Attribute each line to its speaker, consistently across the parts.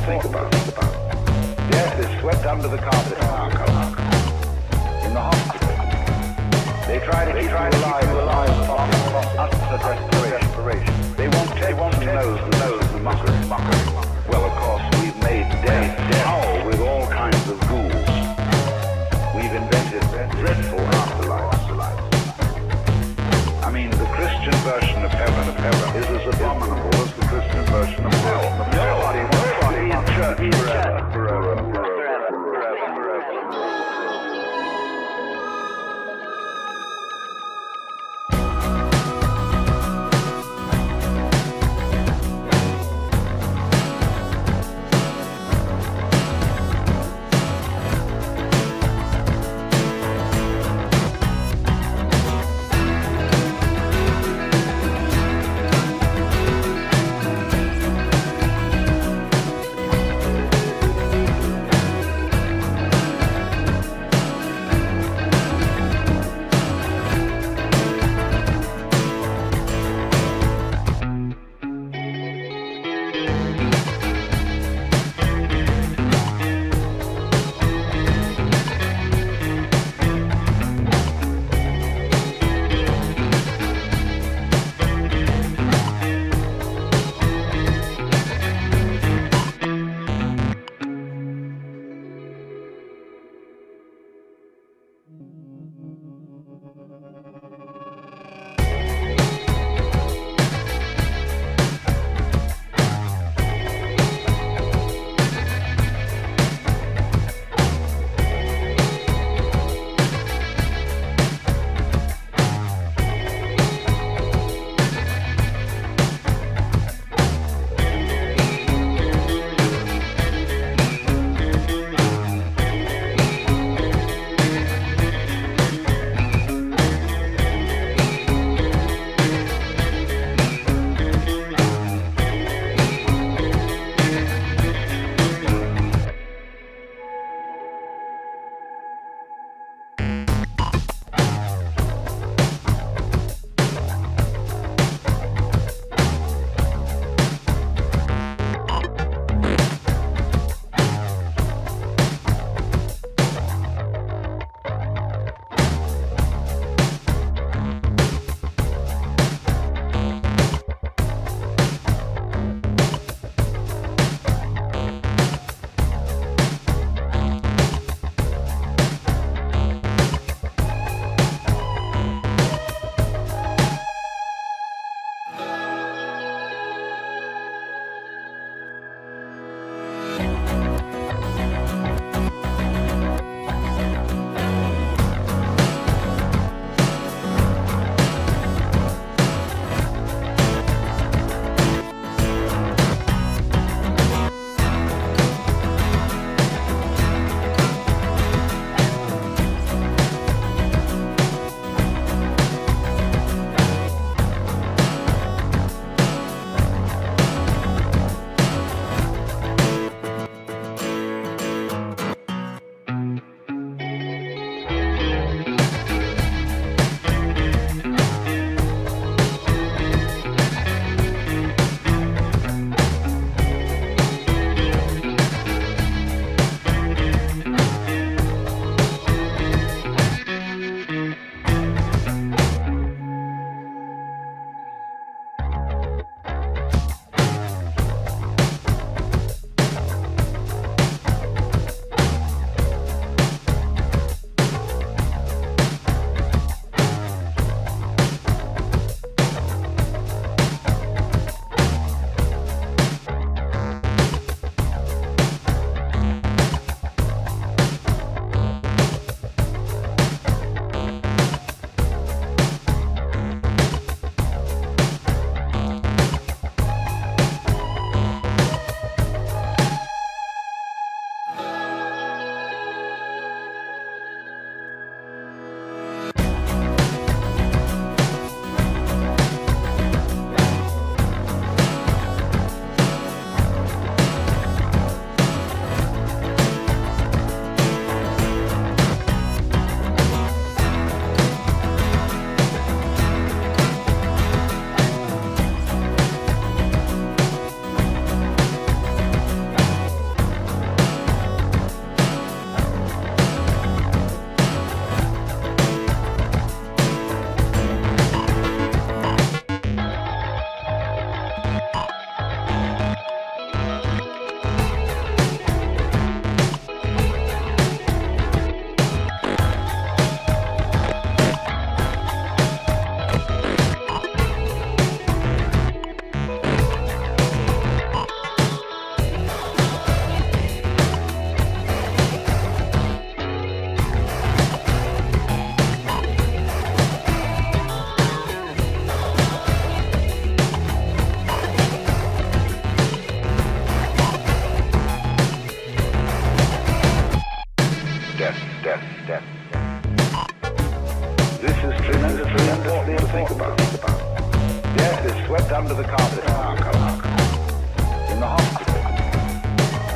Speaker 1: think about. Death is swept under the carpet in our culture. In the hospital, they try to keep you alive from utter desperation. They won't take the mockery. Well, of course, we've made death howl with all kinds of ghouls. We've invented dreadful afterlives. I mean, the Christian version of heaven is as abominable as the Christian version of hell. Nobody wants to be in church forever.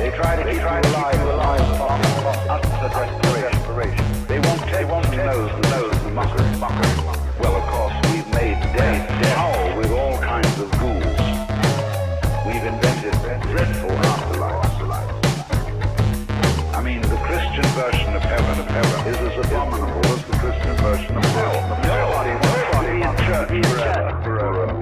Speaker 1: They try to keep you alive, utter desperation. They won't tell the mockery. Well, of course, we've made death howl with all kinds of ghouls. We've invented dreadful afterlives. I mean, the Christian version of heaven is as abominable as the Christian version of hell. Nobody wants to be in church forever.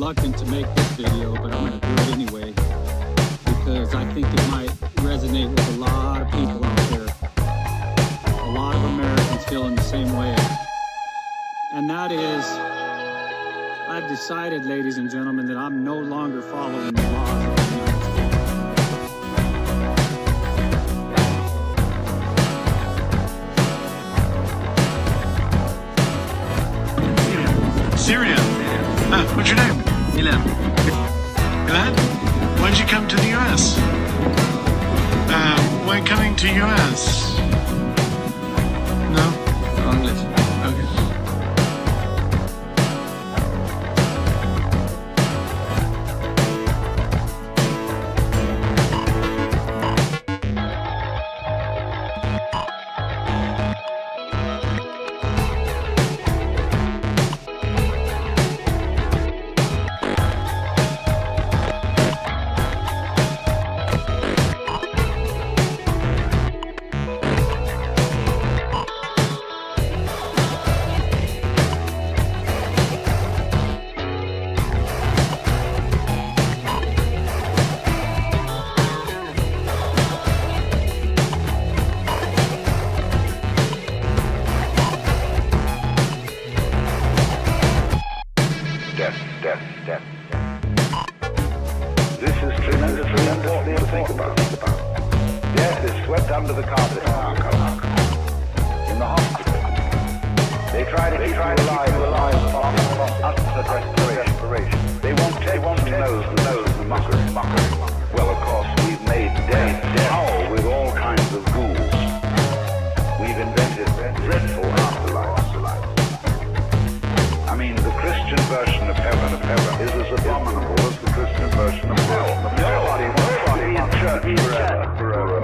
Speaker 2: reluctant to make this video, but I'm going to do it anyway because I think it might resonate with a lot of people out there. A lot of Americans feeling the same way. And that is, I've decided, ladies and gentlemen, that I'm no longer following the laws of the United States.
Speaker 3: Syria. What's your name?
Speaker 4: Ilan.
Speaker 3: Ilan? Why'd you come to the U.S.? Why coming to U.S.? No?
Speaker 4: English.
Speaker 3: Okay.
Speaker 1: Death. This is tremendously important to think about. Death is swept under the carpet in the hospital. They try to keep you alive, utter desperation. They won't know the mockery. Well, of course, we've made death howl with all kinds of ghouls. We've invented dreadful afterlives. I mean, the Christian version of heaven is as abominable as the Christian version of hell. Nobody wants to be in church forever.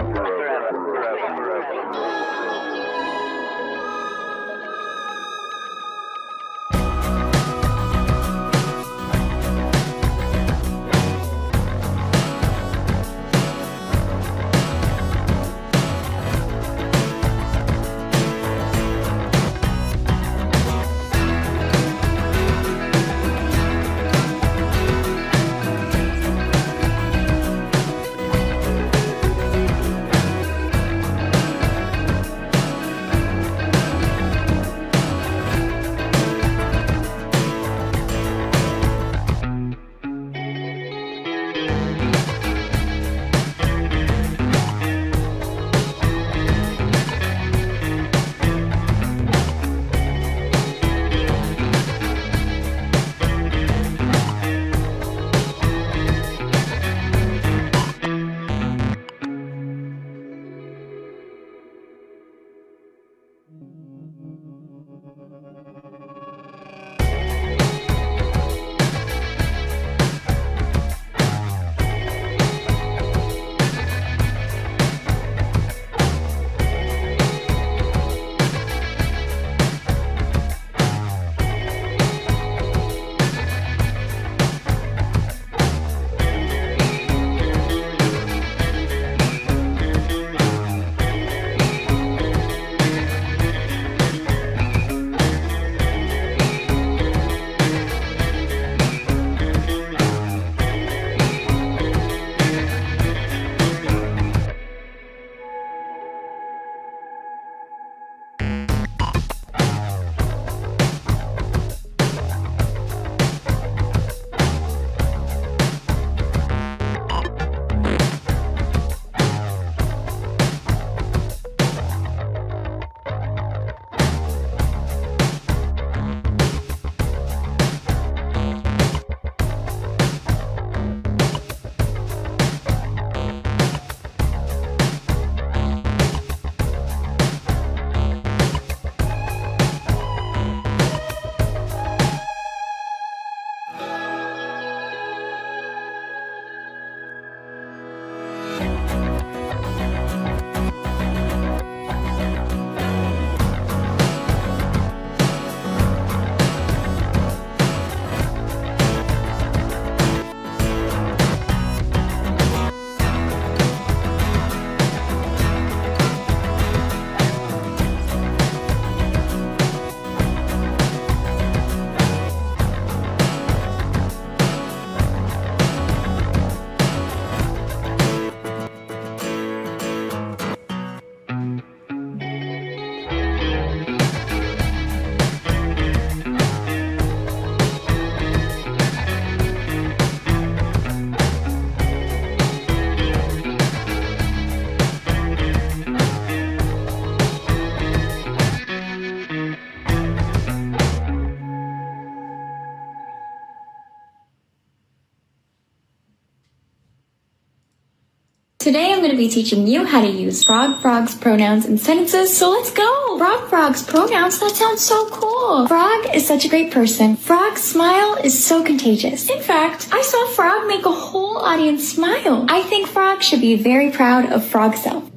Speaker 4: Today I'm going to be teaching you how to use Frog's pronouns in sentences, so let's go! Frog's pronouns, that sounds so cool! Frog is such a great person. Frog's smile is so contagious. In fact, I saw Frog make a whole audience smile. I think Frog should be very proud of Frog's self.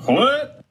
Speaker 5: What?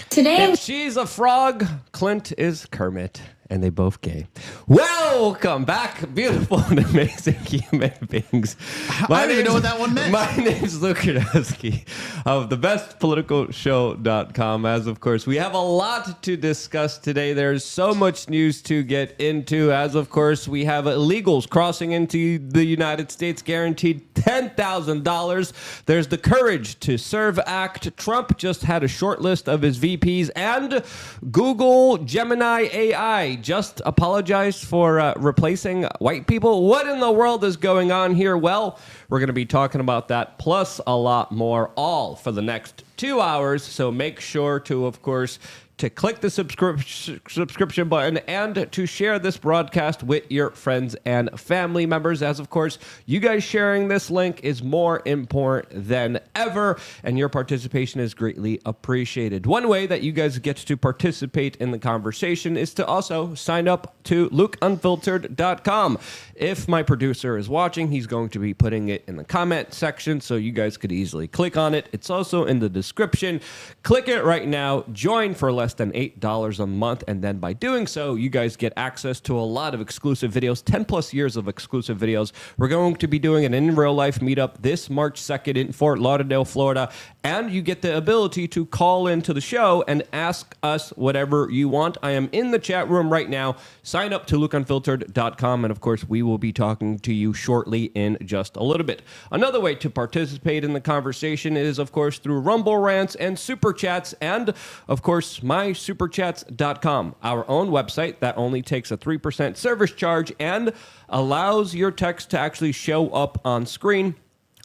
Speaker 4: Today
Speaker 6: If she's a frog, Clint is Kermit. And they both gay. Welcome back, beautiful and amazing human beings.
Speaker 5: I didn't even know what that one meant.
Speaker 6: My name's Luke Kardowski of thebestpoliticalshow.com. As of course, we have a lot to discuss today. There's so much news to get into. As of course, we have illegals crossing into the United States guaranteed $10,000. There's the Courage to Serve Act. Trump just had a short list of his VPs, and Google Gemini AI just apologized for replacing white people. What in the world is going on here? Well, we're going to be talking about that plus a lot more, all for the next 2 hours. So make sure to, of course, to click the subscription button and to share this broadcast with your friends and family members. As of course, you guys sharing this link is more important than ever, and your participation is greatly appreciated. One way that you guys get to participate in the conversation is to also sign up to LukeUnfiltered.com. If my producer is watching, he's going to be putting it in the comment section so you guys could easily click on it. It's also in the description. Click it right now. Join for less than $8 a month, and then by doing so, you guys get access to a lot of exclusive videos, 10 plus years of exclusive videos. We're going to be doing an in real life meetup this March 2nd in Fort Lauderdale, Florida, and you get the ability to call into the show and ask us whatever you want. I am in the chat room right now. Sign up to LukeUnfiltered.com, and of course, we will be talking to you shortly in just a little bit. Another way to participate in the conversation is, of course, through Rumble Rants and Super Chats, and of course, mysuperchats.com, our own website that only takes a 3% service charge and allows your text to actually show up on screen.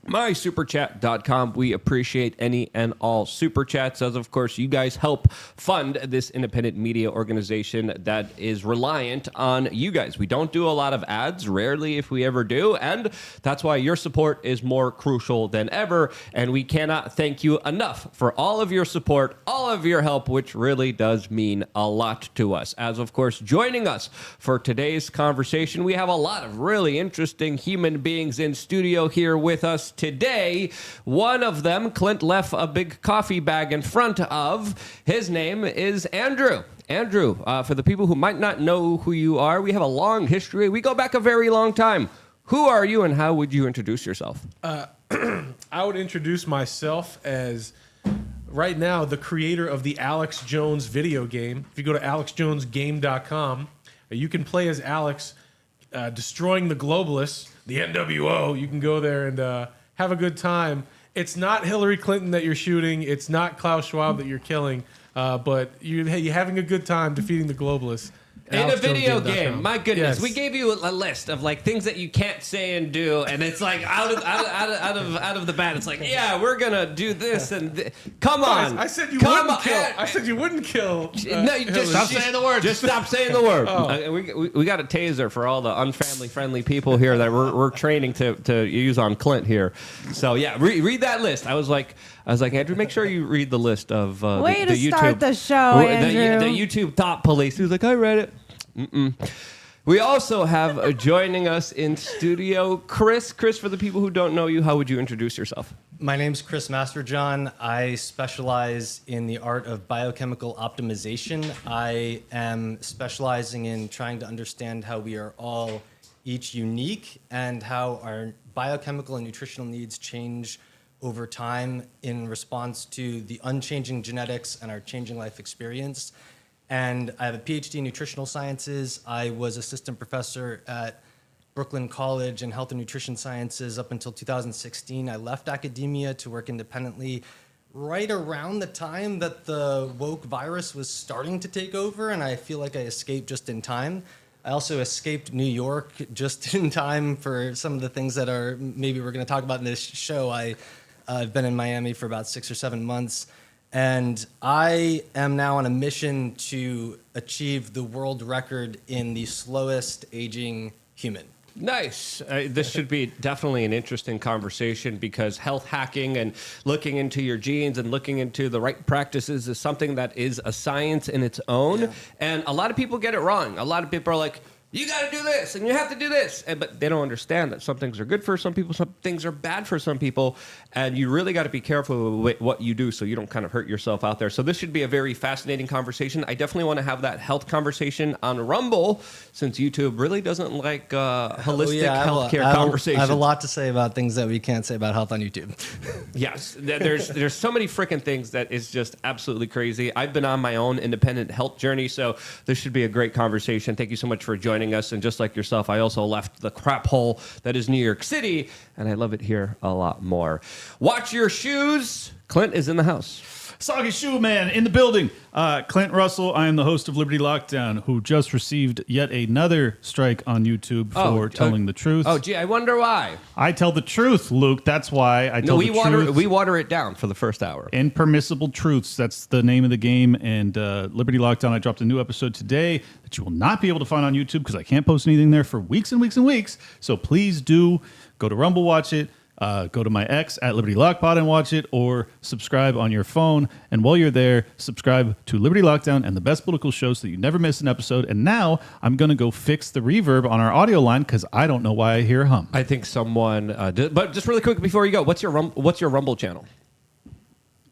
Speaker 6: mysuperchat.com. We appreciate any and all super chats, as of course you guys help fund this independent media organization that is reliant on you guys. We don't do a lot of ads, rarely if we ever do, and that's why your support is more crucial than ever, and we cannot thank you enough for all of your support, all of your help, which really does mean a lot to us. As of course, joining us for today's conversation, we have a lot of really interesting human beings in studio here with us today. One of them, Clint left a big coffee bag in front of. His name is Andrew. Andrew, for the people who might not know who you are, we have a long history. We go back a very long time. Who are you and how would you introduce yourself?
Speaker 5: I would introduce myself as, right now, the creator of the Alex Jones video game. If you go to alexjonesgame.com, you can play as Alex, destroying the globalists, the NWO. You can go there and have a good time. It's not Hillary Clinton that you're shooting. It's not Klaus Schwab that you're killing. But you're having a good time defeating the globalists.
Speaker 6: In a video game,
Speaker 5: AlexJonesGame.com.
Speaker 6: my goodness,
Speaker 5: Yes.
Speaker 6: we gave you a list of like things that you can't say and do, and it's like out of the bat. It's like, yeah, we're gonna do this and come on.
Speaker 5: I said you
Speaker 6: Come
Speaker 5: wouldn't
Speaker 6: on.
Speaker 5: kill. I said you wouldn't kill.
Speaker 6: No, you just
Speaker 5: Hillary.
Speaker 6: stop saying the word. Just stop saying the word.
Speaker 5: Oh.
Speaker 6: We got a taser for all the unfamily-friendly people here that we're training to use on Clint here. So yeah, read that list. I was like, Andrew, make sure you read the list of
Speaker 7: Way
Speaker 6: the
Speaker 7: to
Speaker 6: YouTube,
Speaker 7: start the show, Andrew.
Speaker 6: the YouTube thought police. He was like, I read it. We also have joining us in studio Chris. Chris, for the people who don't know you, how would you introduce yourself?
Speaker 8: My name's Chris Masterjohn. I specialize in the art of biochemical optimization. I am specializing in trying to understand how we are all each unique and how our biochemical and nutritional needs change over time in response to the unchanging genetics and our changing life experience. And I have a PhD in nutritional sciences. I was assistant professor at Brooklyn College in health and nutrition sciences up until 2016. I left academia to work independently right around the time that the woke virus was starting to take over, and I feel like I escaped just in time. I also escaped New York just in time for some of the things that are maybe we're going to talk about in this show. I've been in Miami for about 6 or 7 months. And I am now on a mission to achieve the world record in the slowest aging human.
Speaker 6: Nice. This should be definitely an interesting conversation because health hacking and looking into your genes and looking into the right practices is something that is a science in its own. Yeah. And a lot of people get it wrong. A lot of people are like, you got to do this and you have to do this. But they don't understand that some things are good for some people, some things are bad for some people. And you really got to be careful with what you do so you don't kind of hurt yourself out there. So this should be a very fascinating conversation. I definitely want to have that health conversation on Rumble since YouTube really doesn't like holistic healthcare conversations.
Speaker 8: I have a lot to say about things that we can't say about health on YouTube.
Speaker 6: Yes, there's so many freaking things that is just absolutely crazy. I've been on my own independent health journey, so this should be a great conversation. Thank you so much for joining us. And just like yourself, I also left the crap hole that is New York City, and I love it here a lot more. Watch your shoes. Clint is in the house.
Speaker 7: Soggy Shoe Man in the building. Clint Russell, I am the host of Liberty Lockdown, who just received yet another strike on YouTube for telling the truth.
Speaker 6: Oh, gee, I wonder why.
Speaker 7: I tell the truth, Luke. That's why I tell the truth.
Speaker 6: We water it down for the first hour.
Speaker 7: Impermissible truths. That's the name of the game. And Liberty Lockdown, I dropped a new episode today that you will not be able to find on YouTube because I can't post anything there for weeks and weeks and weeks. So please do go to Rumble, watch it. Go to my X at Liberty Lockpod and watch it, or subscribe on your phone. And while you're there, subscribe to Liberty Lockdown and the best political shows so that you never miss an episode. And now I'm going to go fix the reverb on our audio line because I don't know why I hear a hum.
Speaker 6: I think someone did. But just really quick before you go, what's your Rumble channel?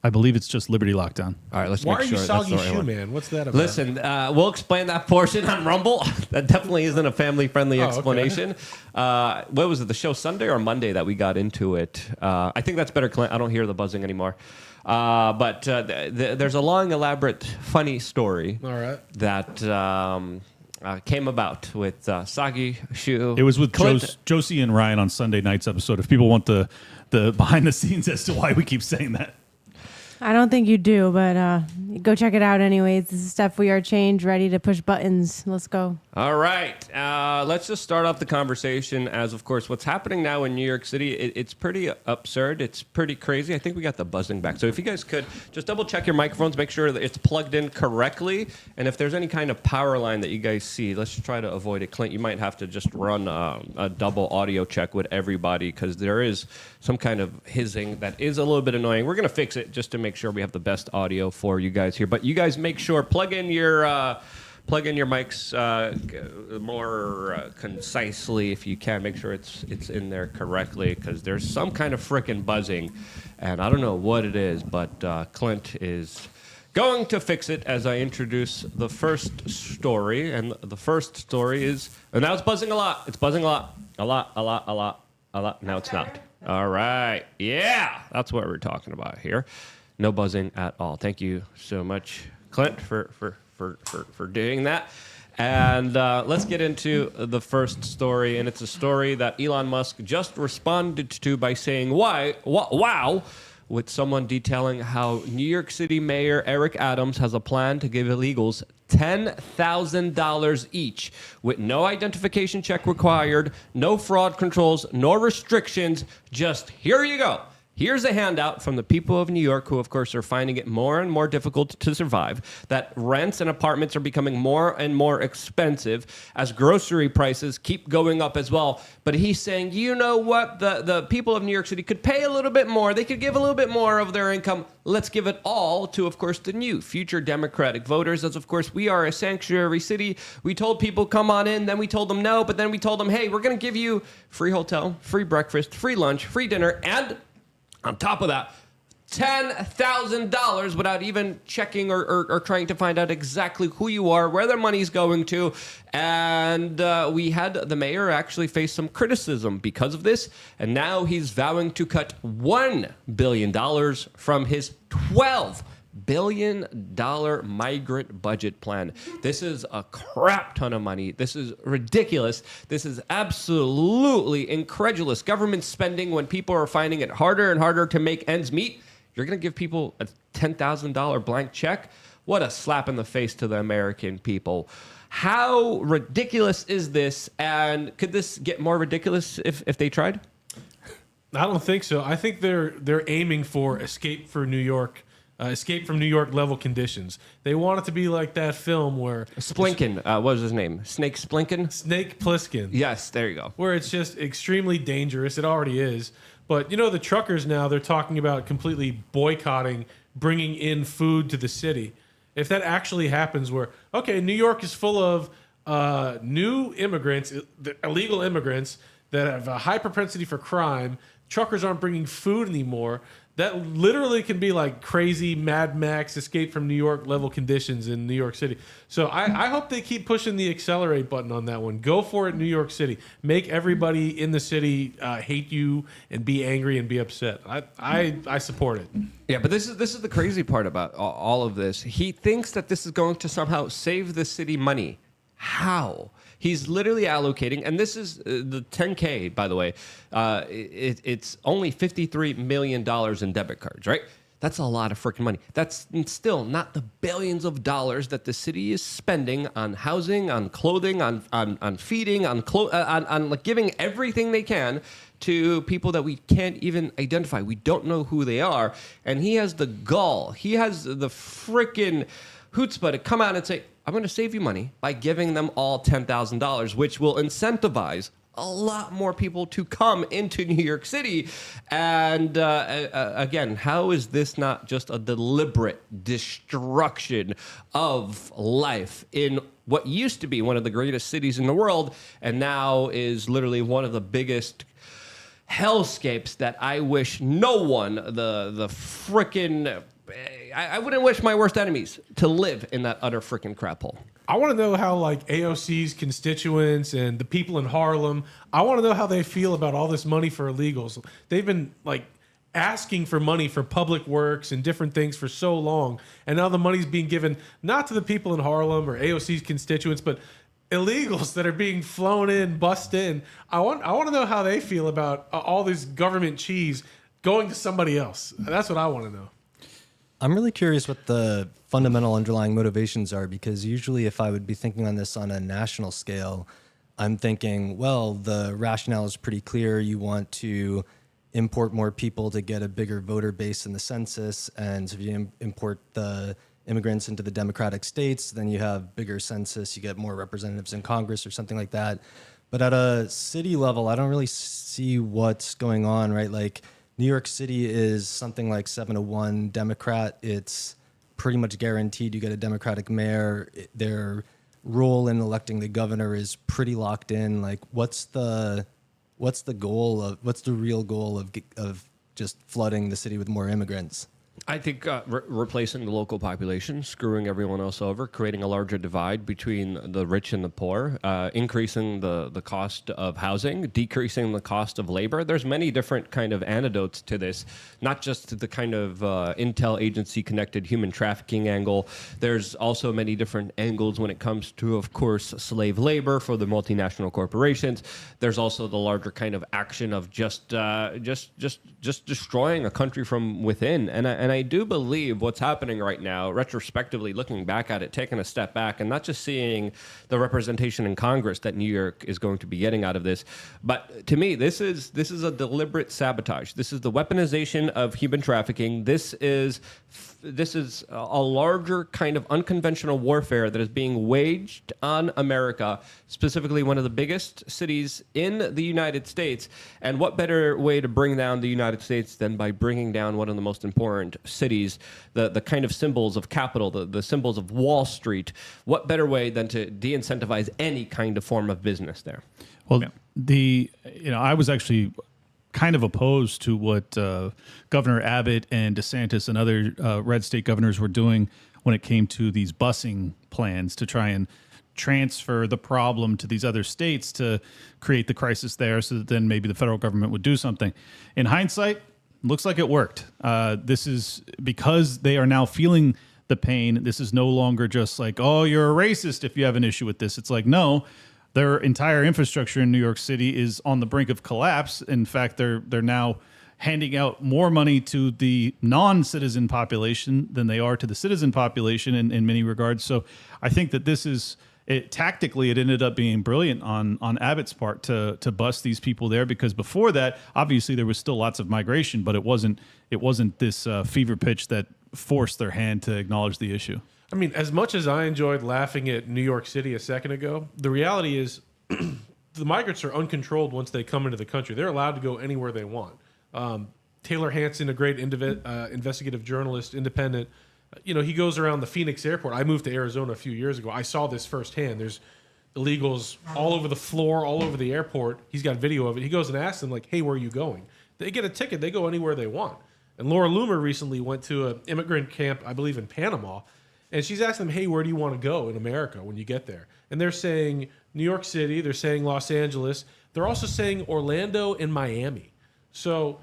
Speaker 7: I believe it's just Liberty Lockdown.
Speaker 6: All right, let's
Speaker 5: Why
Speaker 6: make sure.
Speaker 5: Why are you Soggy Shoe Man? What's that about?
Speaker 6: Listen, we'll explain that portion on Rumble. That definitely isn't a family-friendly explanation. Okay. What was it, the show Sunday or Monday that we got into it? I think that's better, Clint. I don't hear the buzzing anymore. But there's a long, elaborate, funny story that came about with Soggy Shoe.
Speaker 7: It was with Josie and Ryan on Sunday night's episode. If people want the behind the scenes as to why we keep saying that.
Speaker 9: I don't think you do, but go check it out anyways. This is Steph, WeAreChange, ready to push buttons. Let's go.
Speaker 6: All right. Let's just start off the conversation as, of course, what's happening now in New York City. It's pretty absurd. It's pretty crazy. I think we got the buzzing back. So if you guys could just double check your microphones, make sure that it's plugged in correctly. And if there's any kind of power line that you guys see, let's try to avoid it. Clint, you might have to just run a double audio check with everybody because there is some kind of hissing that is a little bit annoying. We're going to fix it just to make sure we have the best audio for you guys here. But you guys make sure plug in your mics more concisely if you can. Make sure it's in there correctly because there's some kind of frickin' buzzing, and I don't know what it is. But Clint is going to fix it as I introduce the first story, and the first story is, and now it's buzzing a lot. It's buzzing a lot. Now it's not. All right. Yeah, that's what we're talking about here. No buzzing at all. Thank you so much, Clint, for doing that. And let's get into the first story. And it's a story that Elon Musk just responded to by saying, wow, with someone detailing how New York City Mayor Eric Adams has a plan to give illegals $10,000 each with no identification check required, no fraud controls, no restrictions. Just here you go. Here's a handout from the people of New York who, of course, are finding it more and more difficult to survive, that rents and apartments are becoming more and more expensive as grocery prices keep going up as well. But he's saying, you know what? The people of New York City could pay a little bit more. They could give a little bit more of their income. Let's give it all to, of course, the new future Democratic voters, as, of course, we are a sanctuary city. We told people, come on in. Then we told them no. But then we told them, hey, we're going to give you free hotel, free breakfast, free lunch, free dinner, and on top of that, $10,000 without even checking or trying to find out exactly who you are, where their money's going to. And we had the mayor actually face some criticism because of this. And now he's vowing to cut $1 billion from his $12 billion migrant budget plan. This is a crap ton of money. This is ridiculous. This is absolutely incredulous. Government spending when people are finding it harder and harder to make ends meet. You're going to give people a $10,000 blank check? What a slap in the face to the American people. How ridiculous is this? And could this get more ridiculous if they tried?
Speaker 5: I don't think so. I think they're aiming for Escape for New York Escape from New York level conditions. They want it to be like that film where
Speaker 6: Splinkin, what was his name? Snake Splinkin?
Speaker 5: Snake Plissken.
Speaker 6: Yes, there you go.
Speaker 5: Where it's just extremely dangerous. It already is. But, the truckers now, they're talking about completely boycotting bringing in food to the city. If that actually happens where, okay, New York is full of new immigrants, illegal immigrants that have a high propensity for crime, truckers aren't bringing food anymore, that literally can be like crazy Mad Max Escape from New York level conditions in New York City. So I hope they keep pushing the accelerate button on that one. Go for it, New York City. Make everybody in the city hate you and be angry and be upset. I support it.
Speaker 6: Yeah, but this is the crazy part about all of this. He thinks that this is going to somehow save the city money. How? He's literally allocating, and this is the 10K, by the way. It's only $53 million in debit cards, right? That's a lot of freaking money. That's still not the billions of dollars that the city is spending on housing, on clothing, on feeding, on like giving everything they can to people that we can't even identify. We don't know who they are. And he has the gall. He has the freaking chutzpah to come out and say, I'm going to save you money by giving them all $10,000, which will incentivize a lot more people to come into New York City. And again, how is this not just a deliberate destruction of life in what used to be one of the greatest cities in the world and now is literally one of the biggest hellscapes that I wish no one, the frickin'... I wouldn't wish my worst enemies to live in that utter freaking crap hole.
Speaker 5: I want to know how like AOC's constituents and the people in Harlem, I want to know how they feel about all this money for illegals. They've been like asking for money for public works and different things for so long. And now the money's being given not to the people in Harlem or AOC's constituents, but illegals that are being flown in, bussed in. I want to know how they feel about all this government cheese going to somebody else. That's what I want to know.
Speaker 8: I'm really curious what the fundamental underlying motivations are, because usually if I would be thinking on this on a national scale, I'm thinking, well, the rationale is pretty clear. You want to import more people to get a bigger voter base in the census. And if you import the immigrants into the democratic states, then you have bigger census, you get more representatives in Congress or something like that. But at a city level, I don't really see what's going on, right? Like, New York City is something like 7-1 Democrat. It's pretty much guaranteed you get a Democratic mayor. Their role in electing the governor is pretty locked in. Like, what's the real goal of just flooding the city with more immigrants?
Speaker 6: I think replacing the local population, screwing everyone else over, creating a larger divide between the rich and the poor, increasing the cost of housing, decreasing the cost of labor. There's many different kind of antidotes to this, not just the kind of intel agency connected human trafficking angle. There's also many different angles when it comes to, of course, slave labor for the multinational corporations. There's also the larger kind of action of just destroying a country from within. And I do believe what's happening right now, retrospectively looking back at it, taking a step back and not just seeing the representation in Congress that New York is going to be getting out of this, but to me, this is a deliberate sabotage. This is the weaponization of human trafficking. This is a larger kind of unconventional warfare that is being waged on America, specifically one of the biggest cities in the United States. And what better way to bring down the United States than by bringing down one of the most important cities, the kind of symbols of capital, the symbols of Wall Street? What better way than to de-incentivize any kind of form of business there?
Speaker 7: Well, I was actually kind of opposed to what Governor Abbott and DeSantis and other red state governors were doing when it came to these busing plans to try and transfer the problem to these other states to create the crisis there so that then maybe the federal government would do something. In hindsight, looks like it worked. This is because they are now feeling the pain. This is no longer just like, oh, you're a racist if you have an issue with this. It's like, no, their entire infrastructure in New York City is on the brink of collapse. In fact, they're now handing out more money to the non-citizen population than they are to the citizen population in many regards. So I think that this is tactically, it ended up being brilliant on Abbott's part to bust these people there, because before that, obviously there was still lots of migration, but it wasn't this fever pitch that force their hand to acknowledge the issue.
Speaker 5: I mean, as much as I enjoyed laughing at New York City a second ago, the reality is the migrants are uncontrolled once they come into the country. They're allowed to go anywhere they want. Taylor Hansen, a great investigative journalist, independent, he goes around the Phoenix airport. I moved to Arizona a few years ago. I saw this firsthand. There's illegals all over the floor, all over the airport. He's got video of it. He goes and asks them, like, hey, where are you going? They get a ticket. They go anywhere they want. And Laura Loomer recently went to an immigrant camp, I believe in Panama, and she's asking them, hey, where do you want to go in America when you get there? And they're saying New York City. They're saying Los Angeles. They're also saying Orlando and Miami. So,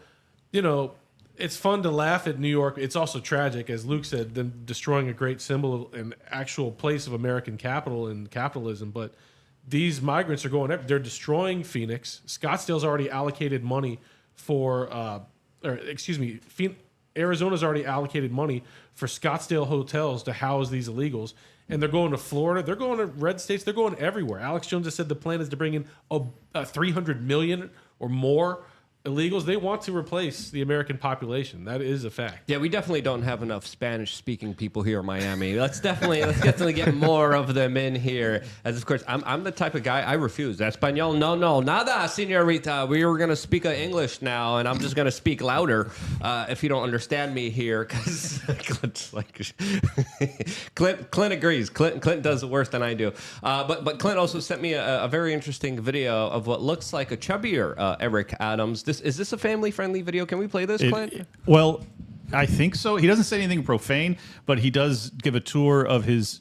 Speaker 5: it's fun to laugh at New York. It's also tragic, as Luke said, them destroying a great symbol and actual place of American capital and capitalism. But these migrants are going, they're destroying Phoenix. Scottsdale's already allocated money Arizona's already allocated money for Scottsdale hotels to house these illegals. And they're going to Florida. They're going to red states. They're going everywhere. Alex Jones has said the plan is to bring in 300 million or more illegals. They want to replace the American population. That is a fact.
Speaker 6: Yeah, we definitely don't have enough Spanish-speaking people here in Miami. Let's definitely get more of them in here. As of course, I'm the type of guy, I refuse. Español, no, nada, señorita. We were going to speak English now, and I'm just going to speak louder if you don't understand me here. Because Clint agrees. Clint does it worse than I do. But Clint also sent me a very interesting video of what looks like a chubbier Eric Adams. Is this a family-friendly video? Can we play this, Clint?
Speaker 7: Well, I think so. He doesn't say anything profane, but he does give a tour of his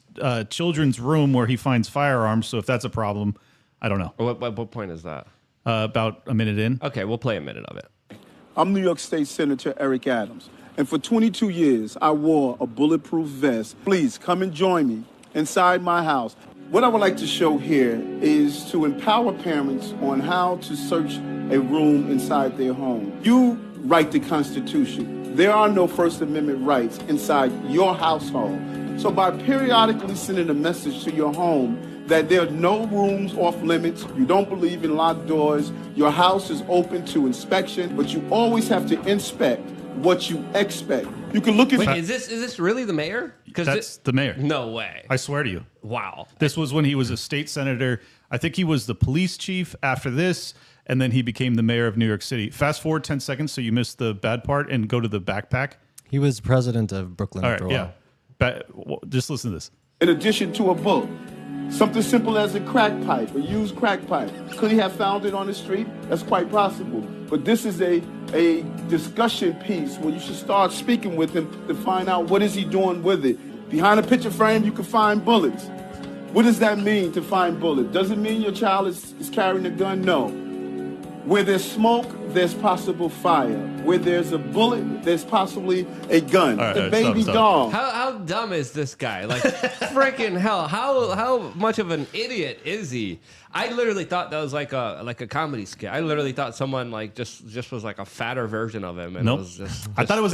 Speaker 7: children's room where he finds firearms. So if that's a problem, I don't know.
Speaker 6: What point is that?
Speaker 7: About a minute in.
Speaker 6: Okay, we'll play a minute of it.
Speaker 10: I'm New York State Senator Eric Adams, and for 22 years, I wore a bulletproof vest. Please come and join me inside my house. What I would like to show here is to empower parents on how to search a room inside their home. You write the Constitution. There are no First Amendment rights inside your household. So by periodically sending a message to your home that there are no rooms off limits, you don't believe in locked doors, your house is open to inspection, but you always have to inspect what you expect. You can look at...
Speaker 6: Wait, is this really the mayor?
Speaker 7: That's the mayor.
Speaker 6: No way.
Speaker 7: I swear to you.
Speaker 6: Wow.
Speaker 7: This was when he was a state senator. I think he was the police chief after this, and then he became the mayor of New York City. Fast forward 10 seconds so you missed the bad part and go to the backpack.
Speaker 8: He was president of Brooklyn after a while.
Speaker 7: Just listen to this.
Speaker 10: In addition to a book, something simple as a crack pipe, a used crack pipe. Could he have found it on the street? That's quite possible. But this is a discussion piece where you should start speaking with him to find out what is he doing with it. Behind a picture frame, you can find bullets. What does that mean to find bullets? Does it mean your child is carrying a gun? No. Where there's smoke, there's possible fire. Where there's a bullet, there's possibly a gun. The baby doll.
Speaker 6: How dumb is this guy? Like, freaking hell! How much of an idiot is he? I literally thought that was like a comedy skit. I literally thought someone just was like a fatter version of him. And
Speaker 7: Nope.
Speaker 6: it was just
Speaker 7: I thought it was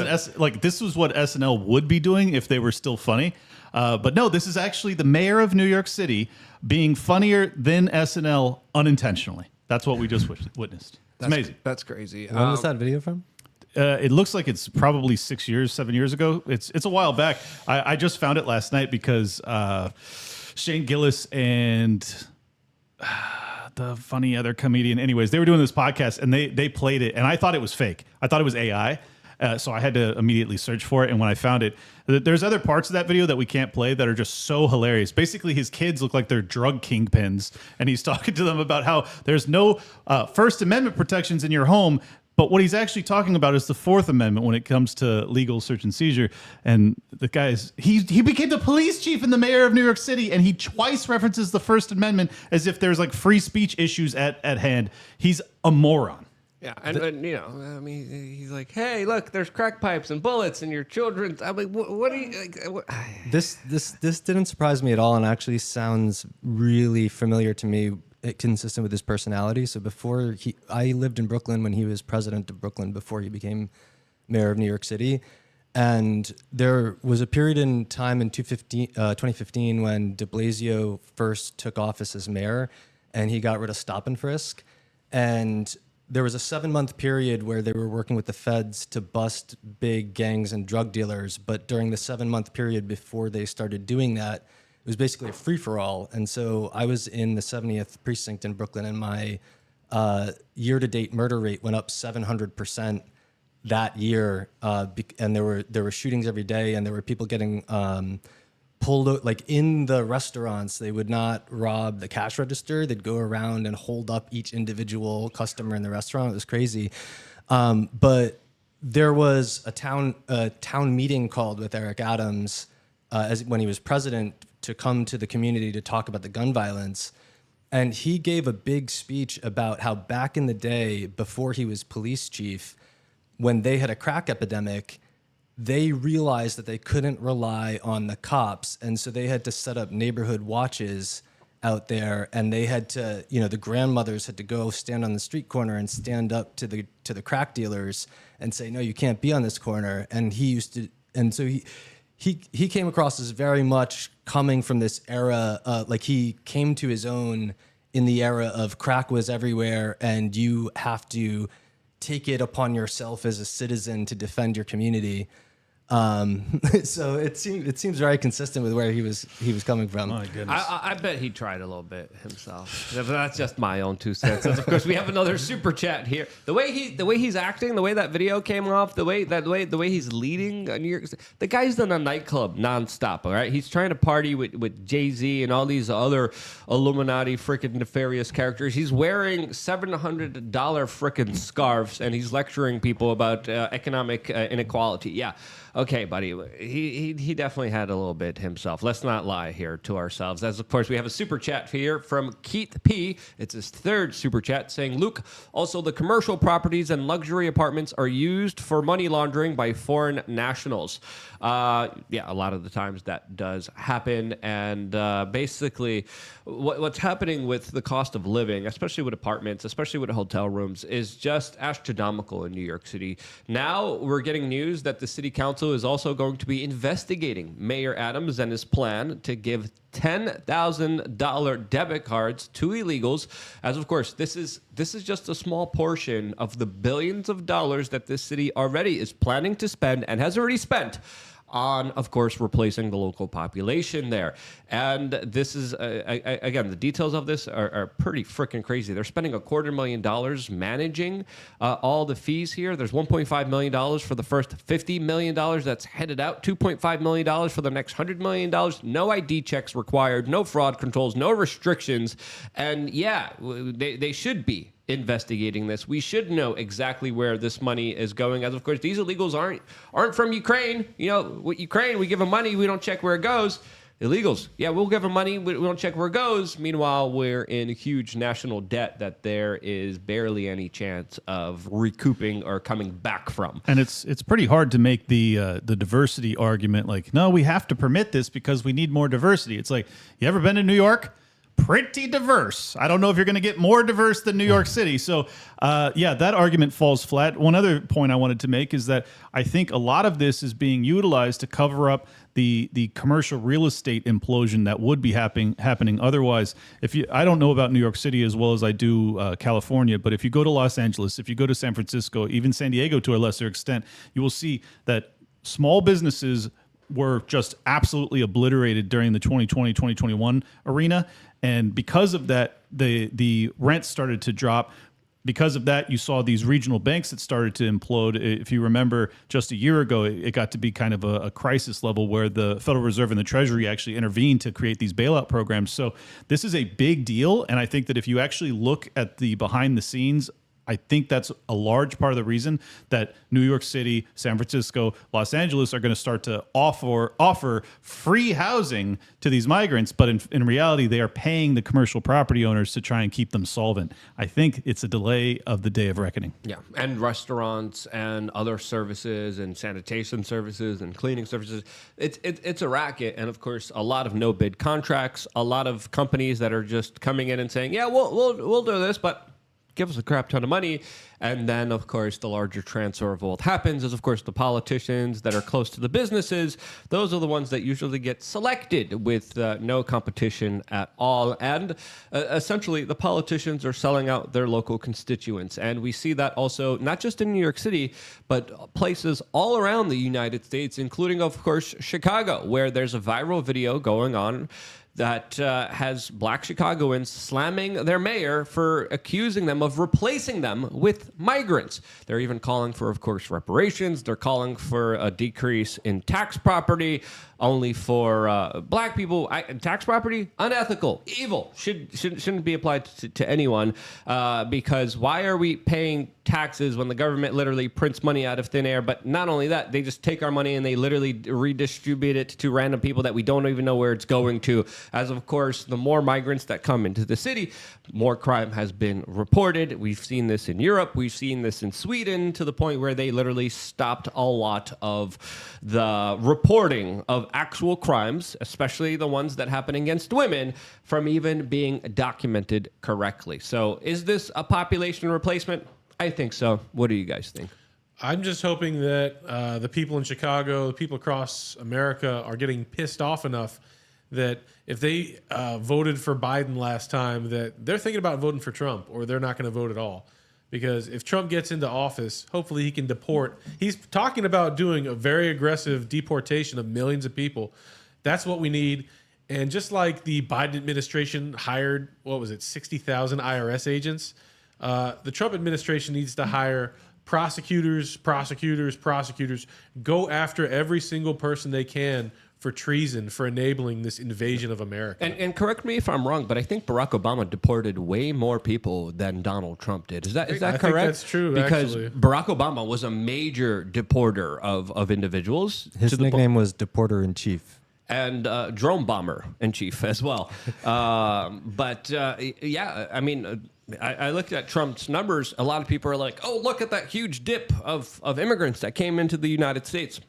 Speaker 7: this was what SNL would be doing if they were still funny. But no, this is actually the mayor of New York City being funnier than SNL unintentionally. That's what we just witnessed. It's amazing.
Speaker 11: That's crazy.
Speaker 8: When was that video from?
Speaker 7: It looks like it's probably 7 years ago. It's a while back. I just found it last night because Shane Gillis and the funny other comedian, anyways, they were doing this podcast and they played it, and I thought it was fake. I thought it was AI. So I had to immediately search for it, and when I found it, there's other parts of that video that we can't play that are just so hilarious. Basically, his kids look like they're drug kingpins, and he's talking to them about how there's no First Amendment protections in your home, but what he's actually talking about is the Fourth Amendment when it comes to legal search and seizure. And the guy he became the police chief and the mayor of New York City, and he twice references the First Amendment as if there's like free speech issues at hand. He's a moron.
Speaker 11: Yeah,
Speaker 6: and I mean, he's like, hey, look, there's crack pipes and bullets and your children. I'm like, what are you? Like, what?
Speaker 8: This didn't surprise me at all, and actually sounds really familiar to me, consistent with his personality. So I lived in Brooklyn when he was president of Brooklyn before he became mayor of New York City. And there was a period in time in 2015 when de Blasio first took office as mayor, and he got rid of stop and frisk. And there was a 7-month period where they were working with the feds to bust big gangs and drug dealers. But during the 7-month period before they started doing that, it was basically a free-for-all. And so I was in the 70th precinct in Brooklyn, and my year-to-date murder rate went up 700% that year. And there were shootings every day, and there were people getting pulled out. Like in the restaurants, they would not rob the cash register. They'd go around and hold up each individual customer in the restaurant. It was crazy. But there was a town meeting called with Eric Adams when he was president to come to the community to talk about the gun violence. And he gave a big speech about how back in the day, before he was police chief, when they had a crack epidemic, they realized that they couldn't rely on the cops. And so they had to set up neighborhood watches out there, and they had to, the grandmothers had to go stand on the street corner and stand up to the crack dealers and say, no, you can't be on this corner. And so he came across as very much coming from this era, like he came to his own in the era of crack was everywhere, and you have to take it upon yourself as a citizen to defend your community. So it seems very consistent with where he was coming from.
Speaker 7: My goodness.
Speaker 6: I bet he tried a little bit himself. That's just my own 2 cents. Of course, we have another super chat here. The way he's acting, the way that video came off, the way he's leading New York, the guy's in a nightclub nonstop. All right, he's trying to party with Jay-Z and all these other Illuminati freaking nefarious characters. He's wearing $700 freaking scarves, and he's lecturing people about economic inequality. Yeah. Okay, buddy, he definitely had a little bit himself. Let's not lie here to ourselves. As, of course, we have a super chat here from Keith P. It's his 3rd super chat saying, Luke, also the commercial properties and luxury apartments are used for money laundering by foreign nationals. Yeah, a lot of the times that does happen. And basically, what's happening with the cost of living, especially with apartments, especially with hotel rooms, is just astronomical in New York City. Now we're getting news that the city council is also going to be investigating Mayor Adams and his plan to give $10,000 debit cards to illegals. As of course, this is just a small portion of the billions of dollars that this city already is planning to spend and has already spent on, of course, replacing the local population there. And this is, again, the details of this are pretty freaking crazy. They're spending $250,000 managing all the fees here. There's $1.5 million for the first $50 million that's headed out, $2.5 million for the next $100 million. No ID checks required, no fraud controls, no restrictions. And yeah, they should be investigating this. We should know exactly where this money is going. As of course, these illegals aren't from Ukraine. With Ukraine, we give them money, we don't check where it goes. Illegals, yeah, we'll give them money, we don't check where it goes. Meanwhile, we're in a huge national debt that there is barely any chance of recouping or coming back from.
Speaker 7: And it's pretty hard to make the diversity argument like, no, we have to permit this because we need more diversity. It's like, you ever been to New York? Pretty diverse. I don't know if you're going to get more diverse than New York City. So, yeah, that argument falls flat. One other point I wanted to make is that I think a lot of this is being utilized to cover up the commercial real estate implosion that would be happening otherwise. I don't know about New York City as well as I do California, but if you go to Los Angeles, if you go to San Francisco, even San Diego to a lesser extent, you will see that small businesses were just absolutely obliterated during the 2020-2021 arena. And because of that, the rents started to drop. Because of that, you saw these regional banks that started to implode. If you remember, just a year ago, it got to be kind of a crisis level where the Federal Reserve and the Treasury actually intervened to create these bailout programs. So this is a big deal. And I think that if you actually look at the behind the scenes, I think that's a large part of the reason that New York City, San Francisco, Los Angeles are going to start to offer free housing to these migrants. But in reality, they are paying the commercial property owners to try and keep them solvent. I think it's a delay of the day of reckoning.
Speaker 6: Yeah, and restaurants and other services and sanitation services and cleaning services. It's a racket. And, of course, a lot of no-bid contracts, a lot of companies that are just coming in and saying, yeah, we'll do this, but give us a crap ton of money. And then, of course, the larger transfer of wealth happens is, of course, the politicians that are close to the businesses. Those are the ones that usually get selected with no competition at all. And essentially, the politicians are selling out their local constituents. And we see that also not just in New York City, but places all around the United States, including, of course, Chicago, where there's a viral video going on that has black Chicagoans slamming their mayor for accusing them of replacing them with migrants. They're even calling for, of course, reparations. They're calling for a decrease in tax property only for black people. Tax property, unethical, evil, shouldn't be applied to anyone because why are we paying taxes when the government literally prints money out of thin air? But not only that, they just take our money and they literally redistribute it to random people that we don't even know where it's going to. As of course, the more migrants that come into the city, more crime has been reported. We've seen this in Europe. We've seen this in Sweden to the point where they literally stopped a lot of the reporting of actual crimes, especially the ones that happen against women, from even being documented correctly. So is this a population replacement? I think so. What do you guys think?
Speaker 5: I'm just hoping that the people in Chicago, the people across America are getting pissed off enough that if they voted for Biden last time, that they're thinking about voting for Trump, or they're not going to vote at all. Because if Trump gets into office, hopefully he can deport. He's talking about doing a very aggressive deportation of millions of people. That's what we need. And just like the Biden administration hired, 60,000 IRS agents, the Trump administration needs to hire prosecutors, go after every single person they can for treason, for enabling this invasion of America.
Speaker 6: And correct me if I'm wrong, but I think Barack Obama deported way more people than Donald Trump did. Is that correct?
Speaker 5: I think that's true,
Speaker 6: because
Speaker 5: actually.
Speaker 6: Barack Obama was a major deporter of individuals.
Speaker 8: His nickname was Deporter-in-Chief.
Speaker 6: And drone bomber in chief as well. Yeah, I mean, I looked at Trump's numbers. A lot of people are like, oh, look at that huge dip of immigrants that came into the United States.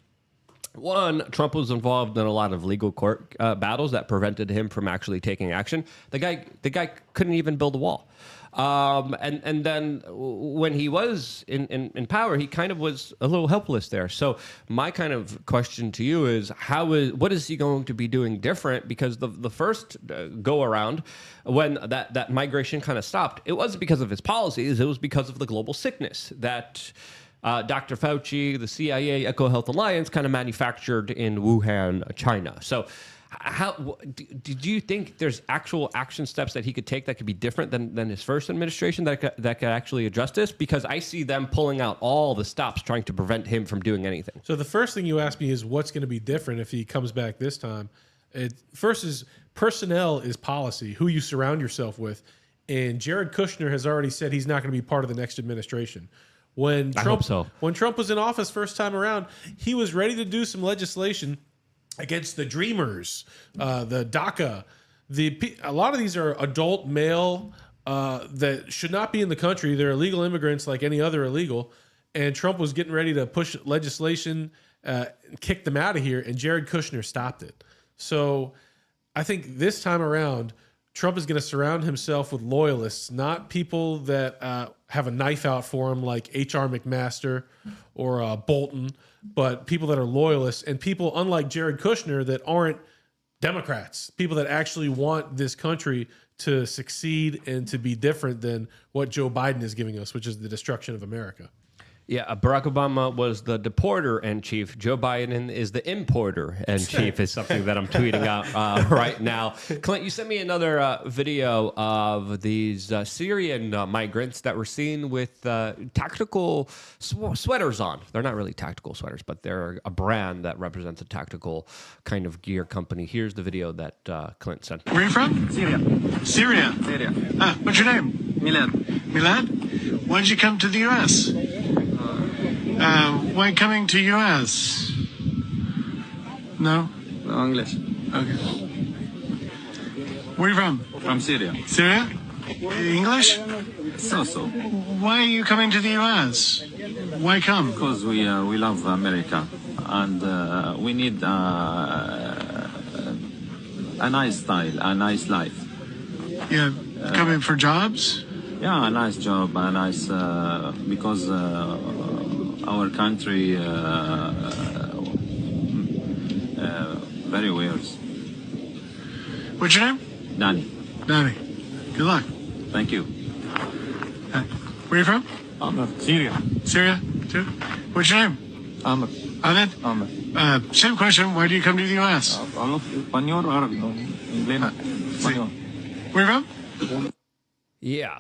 Speaker 6: One, Trump was involved in a lot of legal court battles that prevented him from actually taking action. The guy couldn't even build a wall. And then when he was in power, he kind of was a little helpless there. So my kind of question to you is, what is he going to be doing different? Because the first go around, when that migration kind of stopped, it wasn't because of his policies. It was because of the global sickness that Dr. Fauci, the CIA, EcoHealth Alliance kind of manufactured in Wuhan, China. So do you think there's actual action steps that he could take that could be different than his first administration that could actually address this? Because I see them pulling out all the stops trying to prevent him from doing anything.
Speaker 5: So the first thing you asked me is what's going to be different if he comes back this time. First is personnel is policy, who you surround yourself with. And Jared Kushner has already said he's not going to be part of the next administration. When Trump was in office first time around, he was ready to do some legislation against the Dreamers, the DACA. A lot of these are adult male that should not be in the country. They're illegal immigrants like any other illegal. And Trump was getting ready to push legislation, kick them out of here, and Jared Kushner stopped it. So I think this time around, Trump is going to surround himself with loyalists, not people that have a knife out for him like H.R. McMaster or Bolton, but people that are loyalists and people, unlike Jared Kushner, that aren't Democrats, people that actually want this country to succeed and to be different than what Joe Biden is giving us, which is the destruction of America.
Speaker 6: Yeah, Barack Obama was the deporter-in-chief. Joe Biden is the importer-in-chief is something that I'm tweeting out right now. Clint, you sent me another video of these Syrian migrants that were seen with tactical sweaters on. They're not really tactical sweaters, but they're a brand that represents a tactical kind of gear company. Here's the video that Clint sent.
Speaker 3: Where are you from?
Speaker 11: Syria.
Speaker 3: Syria.
Speaker 11: Syria.
Speaker 3: What's your name?
Speaker 11: Milad.
Speaker 3: Milad? Why did you come to the U.S.? Why coming to U.S.? No?
Speaker 11: No, English.
Speaker 3: Okay. Where are you from?
Speaker 11: From Syria.
Speaker 3: Syria? English?
Speaker 11: So.
Speaker 3: Why are you coming to the U.S.? Why come?
Speaker 11: Because we love America and we need a nice style, a nice life.
Speaker 3: Yeah, coming for jobs?
Speaker 11: Yeah, a nice job, a nice because our country very weird.
Speaker 3: What's your name?
Speaker 11: Danny,
Speaker 3: Danny. Good luck.
Speaker 11: thank you.
Speaker 3: Where you from?
Speaker 11: Syria.
Speaker 3: Syria, too? What's your name?
Speaker 11: Ahmed.
Speaker 3: Ahmed? Same question. Why do you come to the U.S.?
Speaker 11: Español, Arabic, English, Español.
Speaker 3: Where you from?
Speaker 6: Yeah.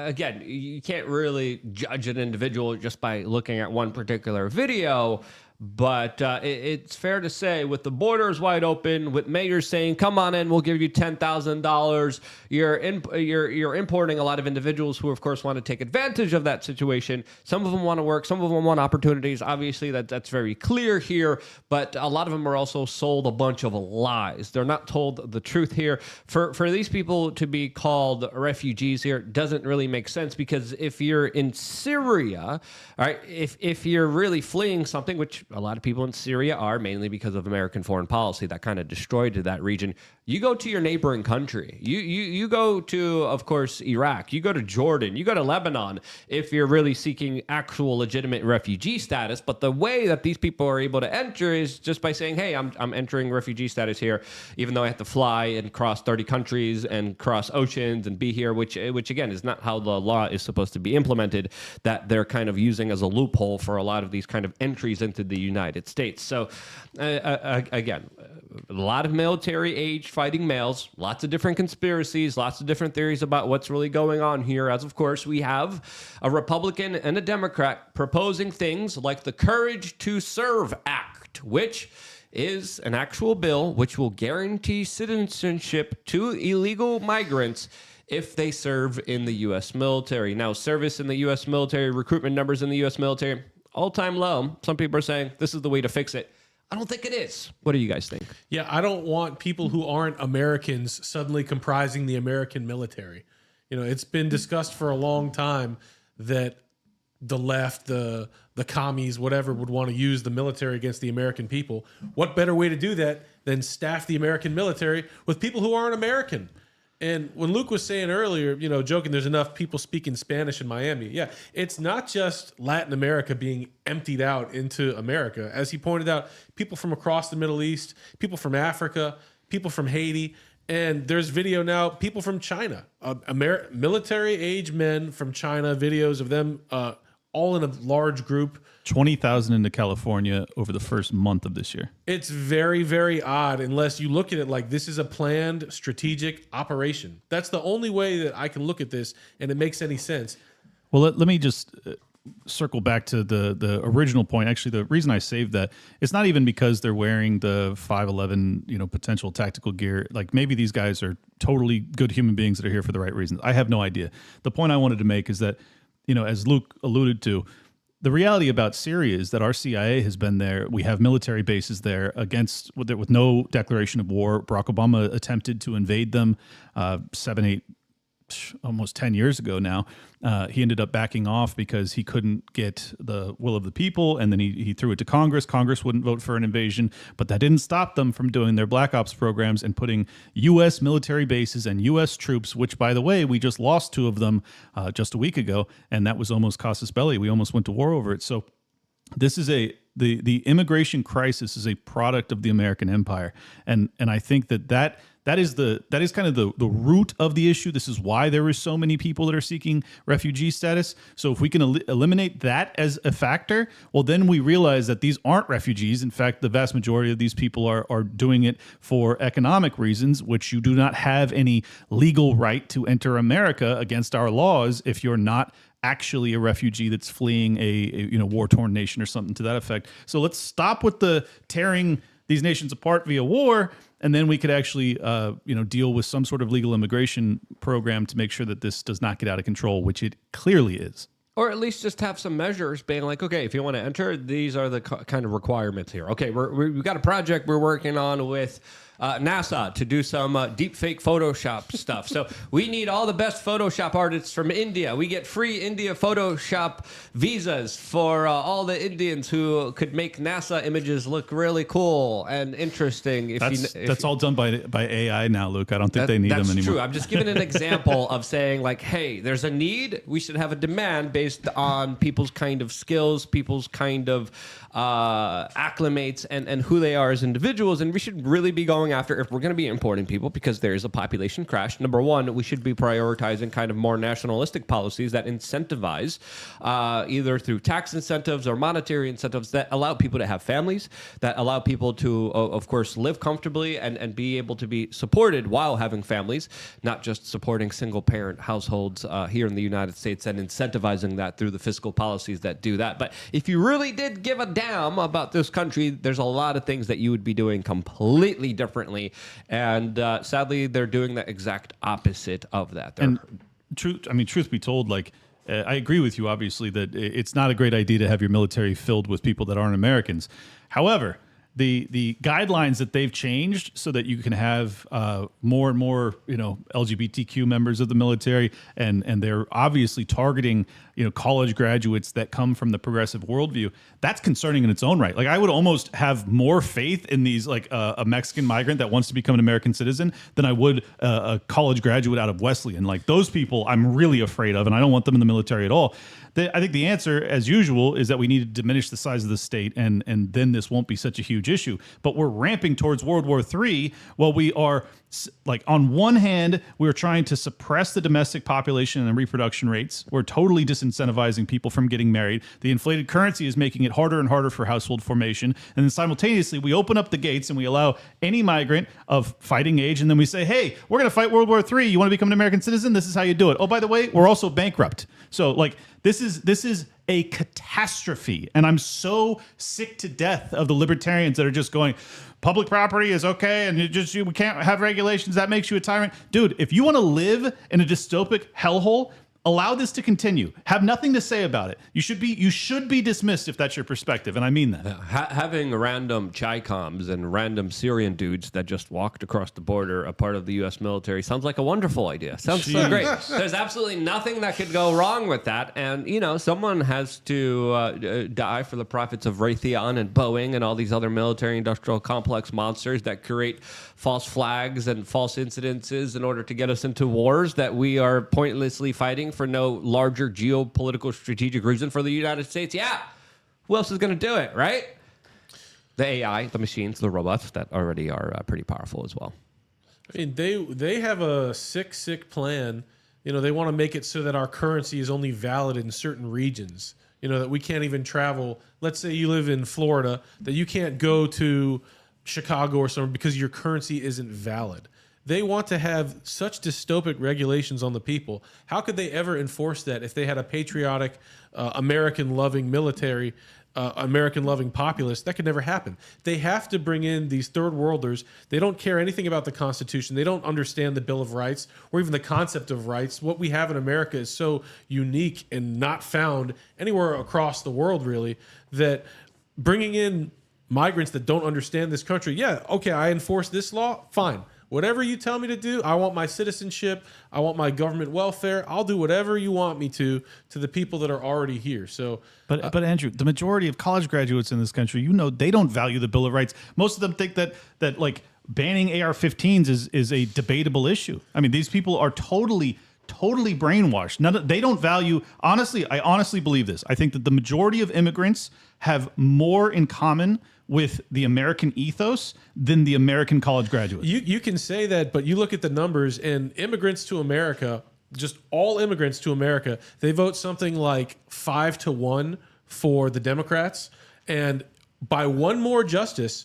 Speaker 6: Again, you can't really judge an individual just by looking at one particular video. But it's fair to say, with the borders wide open, with mayors saying, "Come on in, we'll give you $10,000," you're importing a lot of individuals who, of course, want to take advantage of that situation. Some of them want to work, some of them want opportunities. Obviously, that's very clear here. But a lot of them are also sold a bunch of lies. They're not told the truth here. For these people to be called refugees here doesn't really make sense, because if you're in Syria, all right, if you're really fleeing something, which a lot of people in Syria are, mainly because of American foreign policy that kind of destroyed that region. You go to your neighboring country. You go to, of course, Iraq. You go to Jordan. You go to Lebanon if you're really seeking actual legitimate refugee status. But the way that these people are able to enter is just by saying, "Hey, I'm entering refugee status here, even though I have to fly and cross 30 countries and cross oceans and be here," which again is not how the law is supposed to be implemented. That they're kind of using as a loophole for a lot of these kind of entries into the United States. So again, a lot of military-aged fighting males, lots of different conspiracies, lots of different theories about what's really going on here. As of course, we have a Republican and a Democrat proposing things like the Courage to Serve Act, which is an actual bill which will guarantee citizenship to illegal migrants if they serve in the U.S. military. Now, service in the U.S. military, recruitment numbers in the U.S. military, all-time low. Some people are saying this is the way to fix it. I don't think it is. What do you guys think?
Speaker 5: Yeah, I don't want people who aren't Americans suddenly comprising the American military. You know, it's been discussed for a long time that the left, the commies, whatever, would want to use the military against the American people. What better way to do that than staff the American military with people who aren't American? And when Luke was saying earlier, you know, joking, there's enough people speaking Spanish in Miami. Yeah, it's not just Latin America being emptied out into America. As he pointed out, people from across the Middle East, people from Africa, people from Haiti, and there's video now, people from China, military-age men from China, videos of them all in a large group.
Speaker 7: 20,000 into California over the first month of this year.
Speaker 5: It's very, very odd unless you look at it like this is a planned strategic operation. That's the only way that I can look at this and it makes any sense.
Speaker 7: Well, let me just circle back to the original point. Actually, the reason I saved that, it's not even because they're wearing the 5.11, potential tactical gear. Like, maybe these guys are totally good human beings that are here for the right reasons. I have no idea. The point I wanted to make is that, as Luke alluded to, the reality about Syria is that our CIA has been there. We have military bases there with no declaration of war. Barack Obama attempted to invade them 7, 8, almost 10 years ago now. He ended up backing off because he couldn't get the will of the people, and then he threw it to Congress. Congress wouldn't vote for an invasion, but that didn't stop them from doing their Black Ops programs and putting U.S. military bases and U.S. troops, which, by the way, we just lost 2 of them just a week ago, and that was almost casus belli. We almost went to war over it. So this is the immigration crisis is a product of the American empire, and I think that is kind of the root of the issue. This is why there are so many people that are seeking refugee status. So if we can eliminate that as a factor, well, then we realize that these aren't refugees. In fact, the vast majority of these people are doing it for economic reasons, which you do not have any legal right to enter America against our laws if you're not actually a refugee that's fleeing a war-torn nation or something to that effect. So let's stop with the tearing these nations apart via war, and then we could actually deal with some sort of legal immigration program to make sure that this does not get out of control, which it clearly is.
Speaker 6: Or at least just have some measures being like, okay, if you want to enter, these are the kind of requirements here. Okay, we've got a project we're working on with NASA to do some deep fake Photoshop stuff. So we need all the best Photoshop artists from India. We get free India Photoshop visas for all the Indians who could make NASA images look really cool and interesting.
Speaker 7: That's all done by AI now, Luke. I don't think they need them anymore.
Speaker 6: That's true. I'm just giving an example of saying, like, hey, there's a need. We should have a demand based on people's kind of skills, people's kind of acclimates, and who they are as individuals. And we should really be going after, if we're going to be importing people, because there is a population crash. Number one, we should be prioritizing kind of more nationalistic policies that incentivize, either through tax incentives or monetary incentives, that allow people to have families, that allow people to, of course, live comfortably and be able to be supported while having families, not just supporting single-parent households here in the United States and incentivizing that through the fiscal policies that do that. But if you really did give a damn about this country, there's a lot of things that you would be doing completely differently. And sadly, they're doing the exact opposite of that.
Speaker 7: Truth be told, like, I agree with you, obviously, that it's not a great idea to have your military filled with people that aren't Americans. However, the guidelines that they've changed so that you can have more and more, LGBTQ members of the military, and they're obviously targeting, college graduates that come from the progressive worldview. That's concerning in its own right. Like, I would almost have more faith in these, like a Mexican migrant that wants to become an American citizen than I would a college graduate out of Wesleyan. Like, those people I'm really afraid of, and I don't want them in the military at all. I think the answer, as usual, is that we need to diminish the size of the state, and then this won't be such a huge issue. But we're ramping towards World War III while we are, like, on one hand, we're trying to suppress the domestic population and reproduction rates. We're totally disincentivizing people from getting married. The inflated currency is making it harder and harder for household formation. And then simultaneously, we open up the gates and we allow any migrant of fighting age, and then we say, hey, we're going to fight World War III. You want to become an American citizen? This is how you do it. Oh, by the way, we're also bankrupt. So, like, this is a catastrophe. And I'm so sick to death of the libertarians that are just going, public property is okay, and we can't have regulations. That makes you a tyrant. Dude, if you want to live in a dystopic hellhole, allow this to continue. Have nothing to say about it. You should be dismissed if that's your perspective, and I mean that.
Speaker 6: Having random Chi-Coms and random Syrian dudes that just walked across the border, a part of the U.S. military, sounds like a wonderful idea. Sounds so great. There's absolutely nothing that could go wrong with that, and someone has to die for the profits of Raytheon and Boeing and all these other military-industrial complex monsters that create false flags and false incidences in order to get us into wars that we are pointlessly fighting for no larger geopolitical strategic reason for the United States. Yeah. Who else is going to do it, right? The AI, the machines, the robots that already are pretty powerful as well.
Speaker 5: I mean, they have a sick plan. They want to make it so that our currency is only valid in certain regions. That we can't even travel. Let's say you live in Florida, that you can't go to Chicago or somewhere because your currency isn't valid. They want to have such dystopic regulations on the people. How could they ever enforce that if they had a patriotic, American-loving military, American-loving populace? That could never happen. They have to bring in these third worlders. They don't care anything about the Constitution. They don't understand the Bill of Rights or even the concept of rights. What we have in America is so unique and not found anywhere across the world, really, that bringing in migrants that don't understand this country, yeah, okay, I enforce this law, fine. Whatever you tell me to do, I want my citizenship, I want my government welfare. I'll do whatever you want me to the people that are already here. So,
Speaker 7: but Andrew, the majority of college graduates in this country, they don't value the Bill of Rights. Most of them think that like banning AR-15s is a debatable issue. I mean, these people are totally brainwashed. They don't value. Honestly, I honestly believe this. I think that the majority of immigrants have more in common with the American ethos than the American college graduate.
Speaker 5: You can say that, but you look at the numbers, and immigrants to America, just all immigrants to America, they vote something like 5-1 for the Democrats. And by one more justice,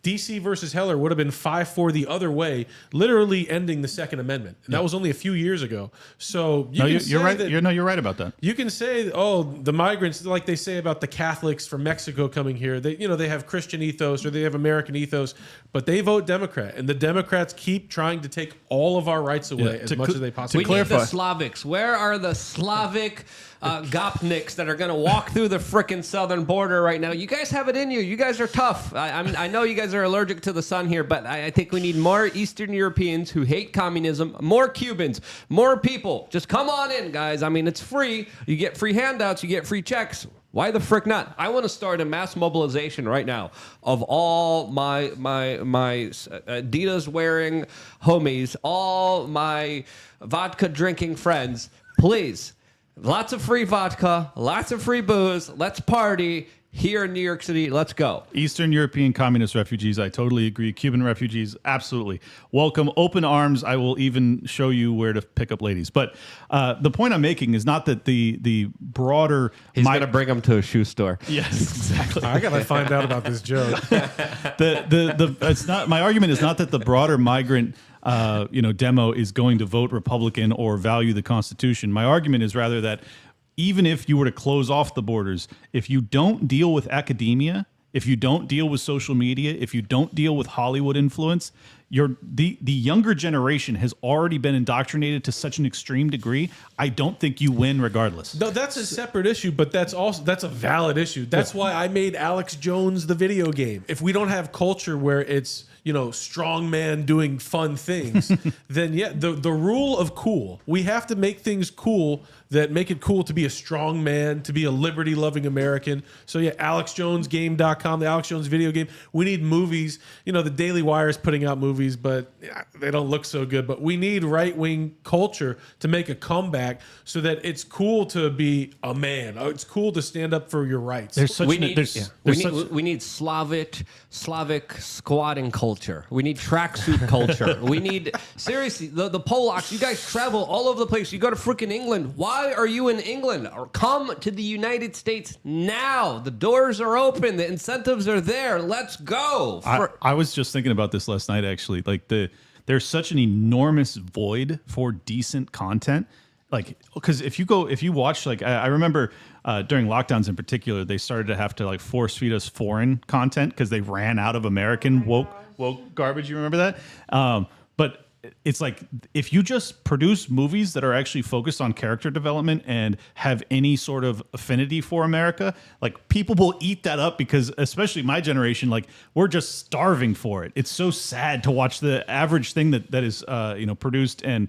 Speaker 5: DC versus Heller would have been 5-4 the other way, literally ending the Second Amendment. And that was only a few years ago. So
Speaker 7: you're right. You're right about that.
Speaker 5: You can say, oh, the migrants, like they say about the Catholics from Mexico coming here, they have Christian ethos or they have American ethos, but they vote Democrat, and the Democrats keep trying to take all of our rights away as much as they possibly can.
Speaker 6: We need the Slavics. Where are the Slavic Gopniks that are going to walk through the frickin' southern border right now? You guys have it in you. You guys are tough. I know you guys guys are allergic to the sun here, but I think we need more Eastern Europeans who hate communism, more Cubans, more people. Just come on in, guys. I mean, it's free. You get free handouts. You get free checks. Why the frick not? I want to start a mass mobilization right now of all my Adidas wearing homies, all my vodka drinking friends. Please, lots of free vodka, lots of free booze. Let's party here in New York City. Let's go.
Speaker 7: Eastern European communist refugees, I totally agree. Cuban refugees, absolutely. Welcome, open arms. I will even show you where to pick up ladies. But the point I'm making is not that the broader...
Speaker 6: He's going to bring them to a shoe store.
Speaker 7: Yes, exactly.
Speaker 5: I got to find out about this joke.
Speaker 7: It's not, my argument is not that the broader migrant demo is going to vote Republican or value the Constitution. My argument is rather that even if you were to close off the borders, if you don't deal with academia, if you don't deal with social media, if you don't deal with Hollywood influence, the younger generation has already been indoctrinated to such an extreme degree. I don't think you win regardless.
Speaker 5: No, that's a separate issue, but that's a valid issue. That's why I made Alex Jones the video game. If we don't have culture where it's strong man doing fun things, then yeah, the rule of cool. We have to make things cool that make it cool to be a strong man, to be a liberty-loving American. So yeah, AlexJonesGame.com, the Alex Jones video game. We need movies. The Daily Wire is putting out movies, but they don't look so good. But we need right-wing culture to make a comeback so that it's cool to be a man. It's cool to stand up for your rights.
Speaker 6: We need Slavic squatting culture. We need tracksuit culture. We need, seriously, the Polacks, you guys travel all over the place. You go to freaking England. Why are you in England? Or come to the United States now. The doors are open. The incentives are there. Let's go.
Speaker 7: I was just thinking about this last night, actually. Like there's such an enormous void for decent content. Like, because if you watch, like, I remember during lockdowns in particular, they started to have to like force feed us foreign content because they ran out of American woke garbage. You remember that? But it's like, if you just produce movies that are actually focused on character development and have any sort of affinity for America, like, people will eat that up, because especially my generation, like, we're just starving for it. It's so sad to watch the average thing that is produced and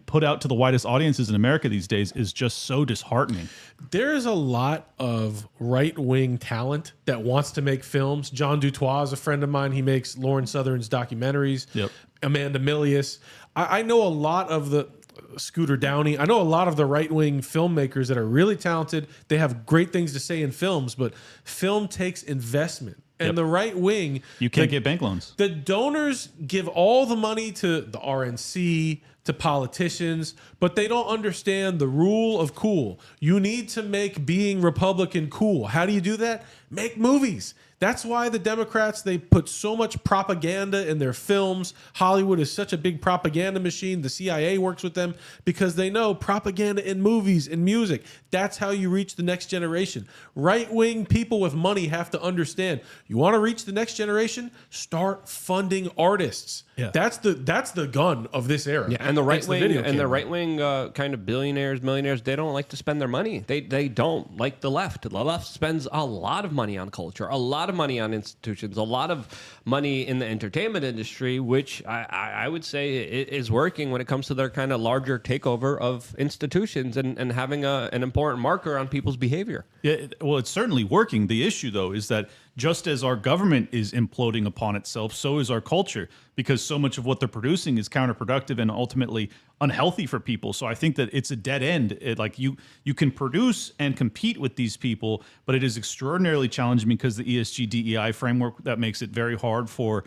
Speaker 7: put out to the widest audiences in America these days is just so disheartening.
Speaker 5: There's a lot of right-wing talent that wants to make films. John Dutoit is a friend of mine. He makes Lauren Southern's documentaries.
Speaker 7: Yep.
Speaker 5: Amanda Milius. I know a lot of the Scooter Downey. I know a lot of the right-wing filmmakers that are really talented. They have great things to say in films, but film takes investment. And the right wing,
Speaker 7: you can't get bank loans.
Speaker 5: The donors give all the money to the RNC, to politicians, but they don't understand the rule of cool. You need to make being Republican cool. How do you do that? Make movies. That's why the Democrats, they put so much propaganda in their films. Hollywood is such a big propaganda machine. The CIA works with them because they know propaganda in movies and music. That's how you reach the next generation. Right-wing people with money have to understand, you want to reach the next generation? Start funding artists. Yeah. That's the gun of this era.
Speaker 6: Yeah, and the right wing kind of billionaires, millionaires, they don't like to spend their money. They don't like the left. The left spends a lot of money on culture, a lot of money on institutions, a lot of money in the entertainment industry, which I would say is working when it comes to their kind of larger takeover of institutions and having an important marker on people's behavior.
Speaker 7: Yeah, well, it's certainly working. The issue, though, is that just as our government is imploding upon itself, so is our culture, because so much of what they're producing is counterproductive and ultimately unhealthy for people. So I think that it's a dead end. You can produce and compete with these people, but it is extraordinarily challenging because the ESG DEI framework that makes it very hard for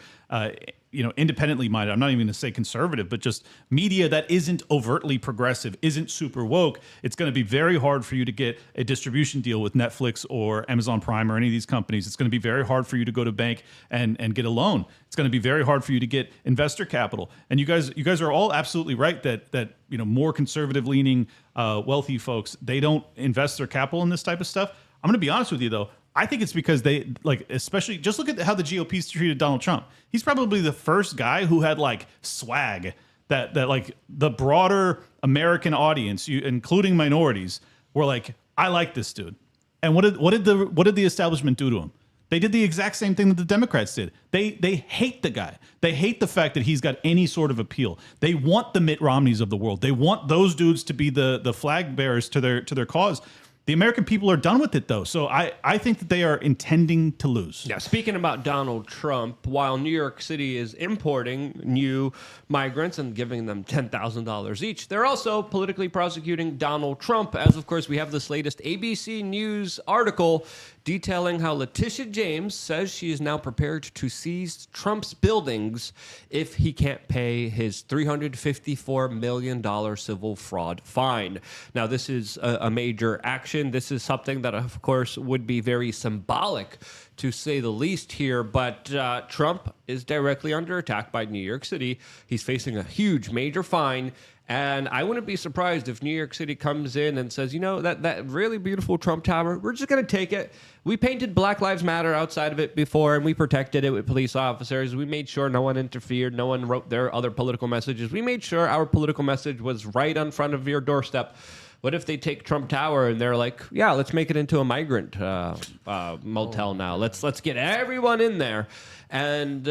Speaker 7: independently minded, I'm not even going to say conservative, but just media that isn't overtly progressive, isn't super woke. It's going to be very hard for you to get a distribution deal with Netflix or Amazon Prime or any of these companies. It's going to be very hard for you to go to bank and get a loan. It's going to be very hard for you to get investor capital. And you guys are all absolutely right that more conservative leaning, wealthy folks, they don't invest their capital in this type of stuff. I'm going to be honest with you, though. I think it's because they, like, especially just look at how the GOP's treated Donald Trump. He's probably the first guy who had like swag that like the broader American audience, including minorities, were like, I like this dude. And what did the establishment do to him? They did the exact same thing that the Democrats did. They hate the guy. They hate the fact that he's got any sort of appeal. They want the Mitt Romneys of the world. They want those dudes to be the flag bearers to their cause. The American people are done with it, though. So I think that they are intending to lose.
Speaker 6: Yeah, speaking about Donald Trump, while New York City is importing new migrants and giving them $10,000 each, they're also politically prosecuting Donald Trump. As, of course, we have this latest ABC News article detailing how Letitia James says she is now prepared to seize Trump's buildings if he can't pay his $354 million civil fraud fine. Now, this is a major action. This is something that, of course, would be very symbolic, to say the least here, but Trump is directly under attack by New York City. He's facing a huge major fine. And I wouldn't be surprised if New York City comes in and says, you know, that really beautiful Trump Tower, we're just going to take it. We painted Black Lives Matter outside of it before, and we protected it with police officers. We made sure no one interfered. No one wrote their other political messages. We made sure our political message was right in front of your doorstep. What if they take Trump Tower and they're like, yeah, let's make it into a migrant motel now. Let's get everyone in there. And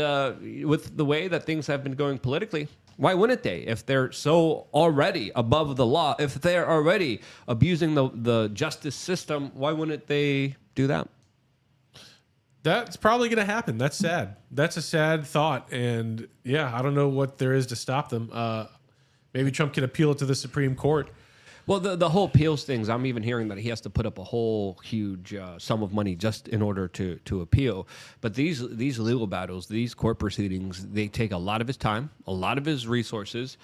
Speaker 6: with the way that things have been going politically, why wouldn't they? If they're so already above the law, if they're already abusing the justice system, why wouldn't they do that?
Speaker 5: That's probably going to happen. That's sad. That's a sad thought. And yeah, I don't know what there is to stop them. Maybe Trump can appeal it to the Supreme Court.
Speaker 6: Well, the whole appeals things, I'm even hearing that he has to put up a whole huge sum of money just in order to appeal. But these legal battles, these court proceedings, they take a lot of his time, a lot of his resources.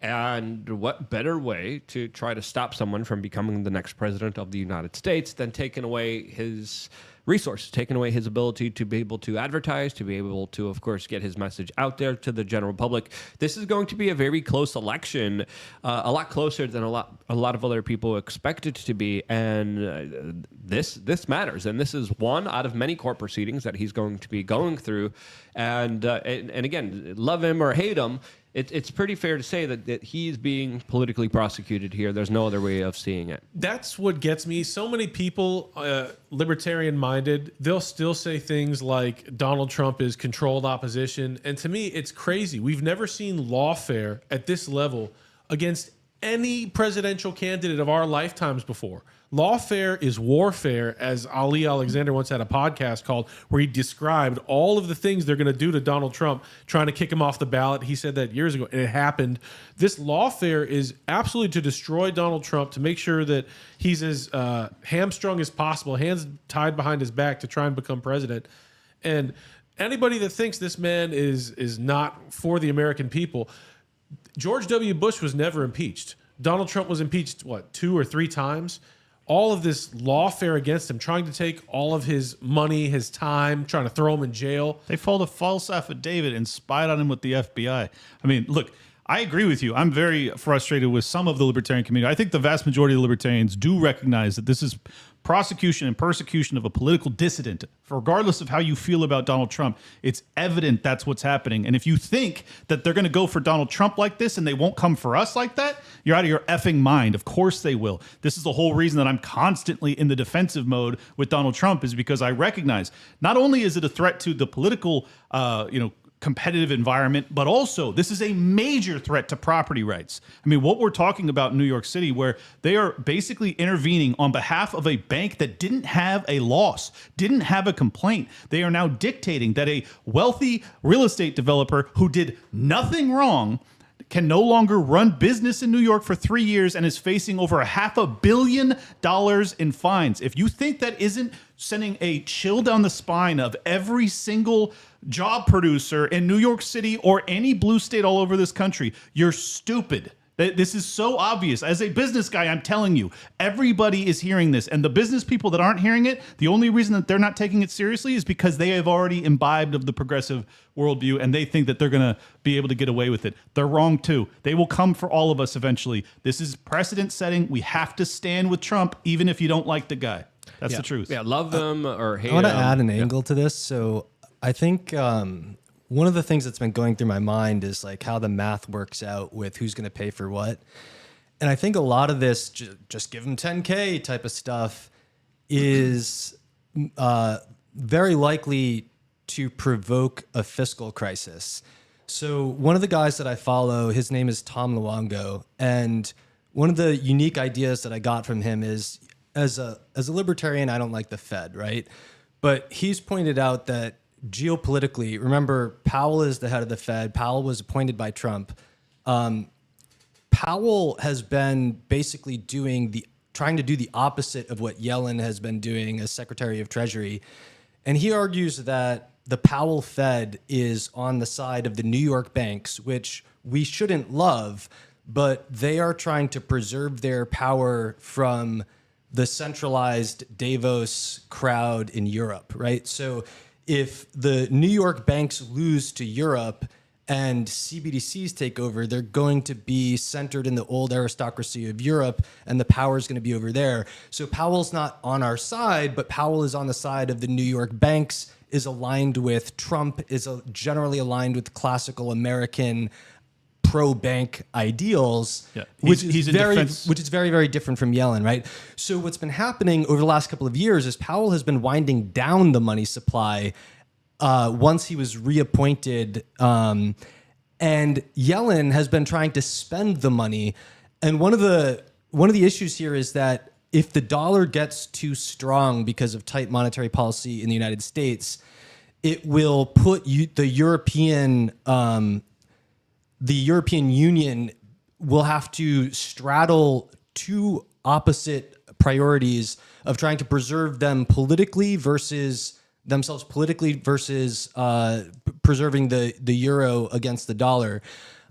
Speaker 6: And what better way to try to stop someone from becoming the next president of the United States than taking away his resources, taking away his ability to be able to advertise, to be able to, of course, get his message out there to the general public. This is going to be a very close election, a lot closer than a lot of other people expect it to be. And this matters. And this is one out of many court proceedings that he's going to be going through. And again, love him or hate him, it's pretty fair to say that he's being politically prosecuted here. There's no other way of seeing it.
Speaker 5: That's what gets me. So many people, libertarian-minded, they'll still say things like Donald Trump is controlled opposition. And to me, it's crazy. We've never seen lawfare at this level against any presidential candidate of our lifetimes before. Lawfare is warfare, as Ali Alexander once had a podcast called, where he described all of the things they're going to do to Donald Trump, trying to kick him off the ballot. He said that years ago, and it happened. This lawfare is absolutely to destroy Donald Trump, to make sure that he's as hamstrung as possible, hands tied behind his back to try and become president. And anybody that thinks this man is not for the American people, George W. Bush was never impeached. Donald Trump was impeached, 2 or 3 times? All of this lawfare against him, trying to take all of his money, his time, trying to throw him in jail.
Speaker 7: They filed a false affidavit and spied on him with the FBI. I mean, look, I agree with you. I'm very frustrated with some of the libertarian community. I think the vast majority of libertarians do recognize that this is prosecution and persecution of a political dissident. Regardless of how you feel about Donald Trump, it's evident that's what's happening. And if you think that they're going to go for Donald Trump like this and they won't come for us like that, you're out of your effing mind. Of course they will. This is the whole reason that I'm constantly in the defensive mode with Donald Trump, is because I recognize not only is it a threat to the political, competitive environment, but also this is a major threat to property rights. I mean, what we're talking about in New York City, where they are basically intervening on behalf of a bank that didn't have a loss, didn't have a complaint. They are now dictating that a wealthy real estate developer who did nothing wrong can no longer run business in New York for 3 years and is facing over $500 million in fines. If you think that isn't sending a chill down the spine of every single job producer in New York City or any blue state all over this country, you're stupid. This is so obvious. As a business guy, I'm telling you, everybody is hearing this. And the business people that aren't hearing it, the only reason that they're not taking it seriously is because they have already imbibed of the progressive worldview and they think that they're going to be able to get away with it. They're wrong too. They will come for all of us eventually. This is precedent setting. We have to stand with Trump, even if you don't like the guy. That's the truth.
Speaker 6: Yeah, love him or hate him.
Speaker 8: I want to add an angle to this. So I think one of the things that's been going through my mind is like how the math works out with who's going to pay for what. And I think a lot of this, just give them $10K type of stuff, is very likely to provoke a fiscal crisis. So one of the guys that I follow, his name is Tom Luongo, and one of the unique ideas that I got from him is, as a libertarian, I don't like the Fed, right? But he's pointed out that geopolitically, remember, Powell is the head of the Fed. Powell was appointed by Trump. Powell has been basically trying to do the opposite of what Yellen has been doing as Secretary of Treasury. And he argues that the Powell Fed is on the side of the New York banks, which we shouldn't love, but they are trying to preserve their power from the centralized Davos crowd in Europe, right? So if the New York banks lose to Europe and CBDCs take over, they're going to be centered in the old aristocracy of Europe, and the power is going to be over there. So Powell's not on our side, but Powell is on the side of the New York banks, is aligned with Trump, is generally aligned with classical American pro-bank ideals, which is very, very different from Yellen, right? So what's been happening over the last couple of years is Powell has been winding down the money supply once he was reappointed, and Yellen has been trying to spend the money. And one of the issues here is that if the dollar gets too strong because of tight monetary policy in the United States, it will put the European Union will have to straddle two opposite priorities of trying to preserve themselves politically versus preserving the euro against the dollar.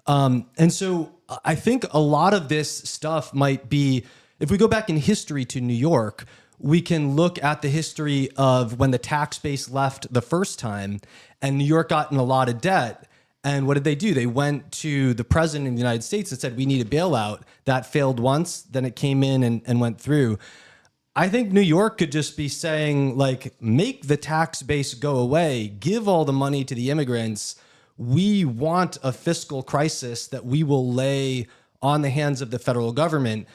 Speaker 8: And so I think a lot of this stuff might be, if we go back in history to New York, we can look at the history of when the tax base left the first time and New York got in a lot of debt. And what did they do? They went to the president of the United States and said, we need a bailout. That failed once, then it came in and went through. I think New York could just be saying, like, make the tax base go away, give all the money to the immigrants. We want a fiscal crisis that we will lay on the hands of the federal government.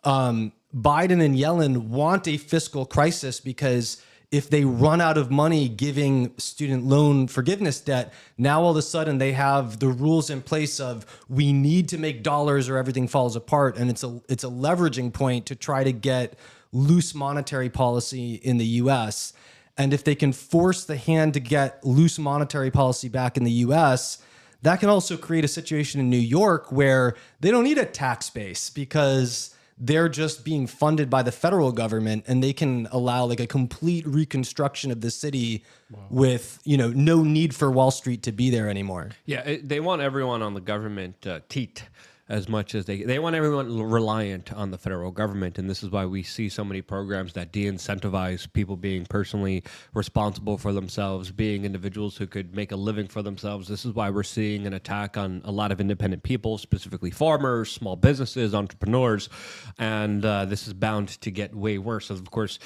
Speaker 8: Biden and Yellen want a fiscal crisis because if they run out of money giving student loan forgiveness debt, now all of a sudden they have the rules in place of we need to make dollars or everything falls apart. And it's a leveraging point to try to get loose monetary policy in the US. And if they can force the hand to get loose monetary policy back in the US, that can also create a situation in New York where they don't need a tax base because they're just being funded by the federal government, and they can allow like a complete reconstruction of the city with, no need for Wall Street to be there anymore.
Speaker 6: Yeah, they want everyone on the government teat as much as they want everyone reliant on the federal government. And this is why we see so many programs that de-incentivize people being personally responsible for themselves, being individuals who could make a living for themselves. This is why we're seeing an attack on a lot of independent people, specifically farmers, small businesses, entrepreneurs. And this is bound to get way worse. Of course,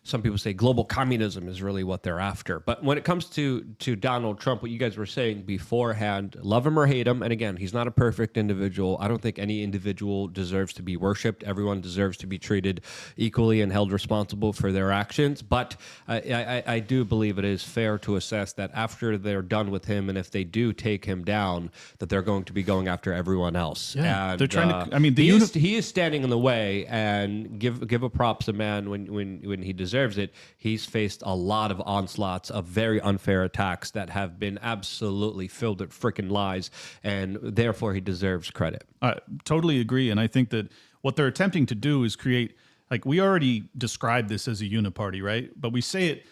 Speaker 6: some people say global communism is really what they're after. But when it comes to Donald Trump, what you guys were saying beforehand, love him or hate him, and again, he's not a perfect individual. I don't think any individual deserves to be worshipped. Everyone deserves to be treated equally and held responsible for their actions. But I do believe it is fair to assess that after they're done with him, and if they do take him down, that they're going to be going after everyone else.
Speaker 7: Yeah,
Speaker 6: and,
Speaker 7: they're trying to. I mean,
Speaker 6: he is standing in the way, and give a props a man when he deserves it. He's faced a lot of onslaughts of very unfair attacks that have been absolutely filled with freaking lies, and therefore he deserves credit.
Speaker 7: I totally agree, and I think that what they're attempting to do is create, like, we already described this as a uniparty, right? But we say it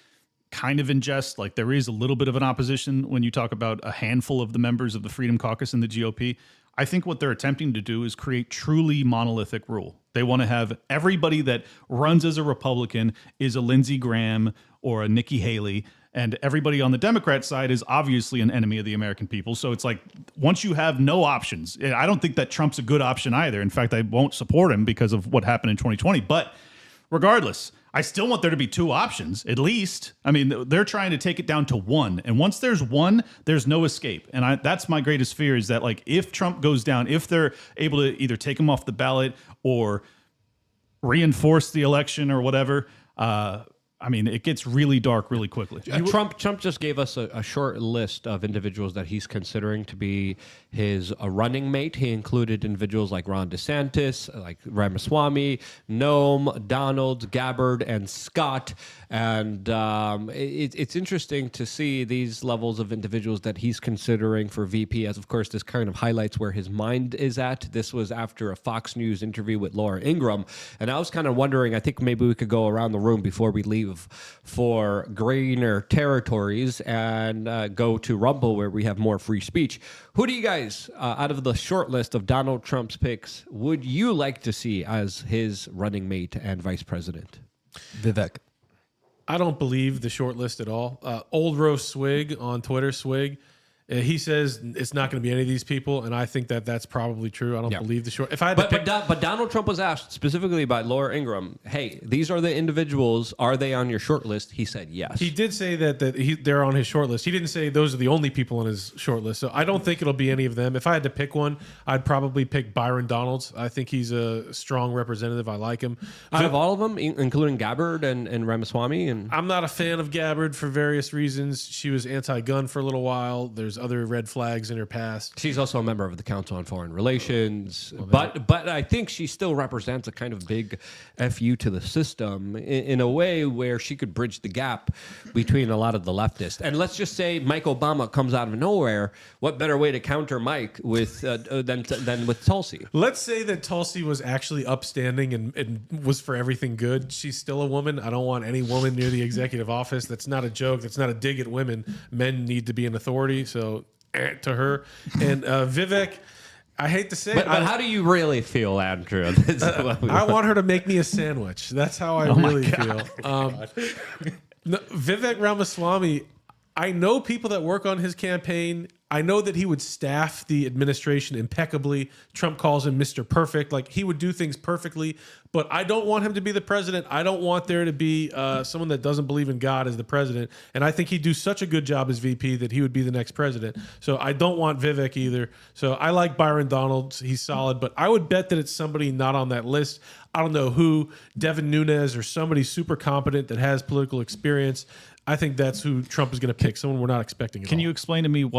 Speaker 7: kind of in jest, like there is a little bit of an opposition when you talk about a handful of the members of the Freedom Caucus and the GOP. I think what they're attempting to do is create truly monolithic rule. They want to have everybody that runs as a Republican is a Lindsey Graham or a Nikki Haley, and everybody on the Democrat side is obviously an enemy of the American people. So it's like, once you have no options, I don't think that Trump's a good option either. In fact, I won't support him because of what happened in 2020. But regardless, I still want there to be two options, at least. I mean, they're trying to take it down to one. And once there's one, there's no escape. And that's my greatest fear, is that, like, if Trump goes down, if they're able to either take him off the ballot or reinforce the election or whatever, I mean, it gets really dark really quickly.
Speaker 6: Trump just gave us a short list of individuals that he's considering to be his running mate. He included individuals like Ron DeSantis, like Ramaswamy, Noam, Donald, Gabbard, and Scott. And it's interesting to see these levels of individuals that he's considering for VP, as of course this kind of highlights where his mind is at. This was after a Fox News interview with Laura Ingraham. And I was kind of wondering, I think maybe we could go around the room before we leave for greener territories and go to Rumble where we have more free speech. Who do you guys, out of the short list of Donald Trump's picks, would you like to see as his running mate and vice president?
Speaker 8: Vivek.
Speaker 5: I don't believe the short list at all. Old Rose Swig on Twitter, Swig, he says it's not going to be any of these people, and I think that that's probably true. I don't believe the short. If I had to pick,
Speaker 6: but Donald Trump was asked specifically by Laura Ingraham, "Hey, these are the individuals. Are they on your short list?" He said yes.
Speaker 5: He did say that they're on his short list. He didn't say those are the only people on his short list. So I don't think it'll be any of them. If I had to pick one, I'd probably pick Byron Donalds. I think he's a strong representative. I like him.
Speaker 6: Out of all of them, including Gabbard and Ramaswamy, and
Speaker 5: I'm not a fan of Gabbard for various reasons. She was anti-gun for a little while. There's other red flags in her past.
Speaker 6: She's also a member of the Council on Foreign Relations, but I think she still represents a kind of big FU to the system in a way where she could bridge the gap between a lot of the leftists. And let's just say Mike Obama comes out of nowhere. What better way to counter Mike with than with Tulsi?
Speaker 5: Let's say that Tulsi was actually upstanding and was for everything good. She's still a woman. I don't want any woman near the executive office. That's not a joke. That's not a dig at women. Men need to be in authority. So to her. And Vivek, I hate to say
Speaker 6: but
Speaker 5: it.
Speaker 6: How do you really feel, Andrew?
Speaker 5: I want her to make me a sandwich. That's how I really feel. No, Vivek Ramaswamy, I know people that work on his campaign. I know that he would staff the administration impeccably. Trump calls him Mr. Perfect. Like, he would do things perfectly, but I don't want him to be the president. I don't want there to be someone that doesn't believe in God as the president. And I think he'd do such a good job as VP that he would be the next president. So I don't want Vivek either. So I like Byron Donalds. He's solid, but I would bet that it's somebody not on that list. I don't know who, Devin Nunes or somebody super competent that has political experience. I think that's who Trump is going to pick, someone we're not expecting.
Speaker 7: Can you explain to me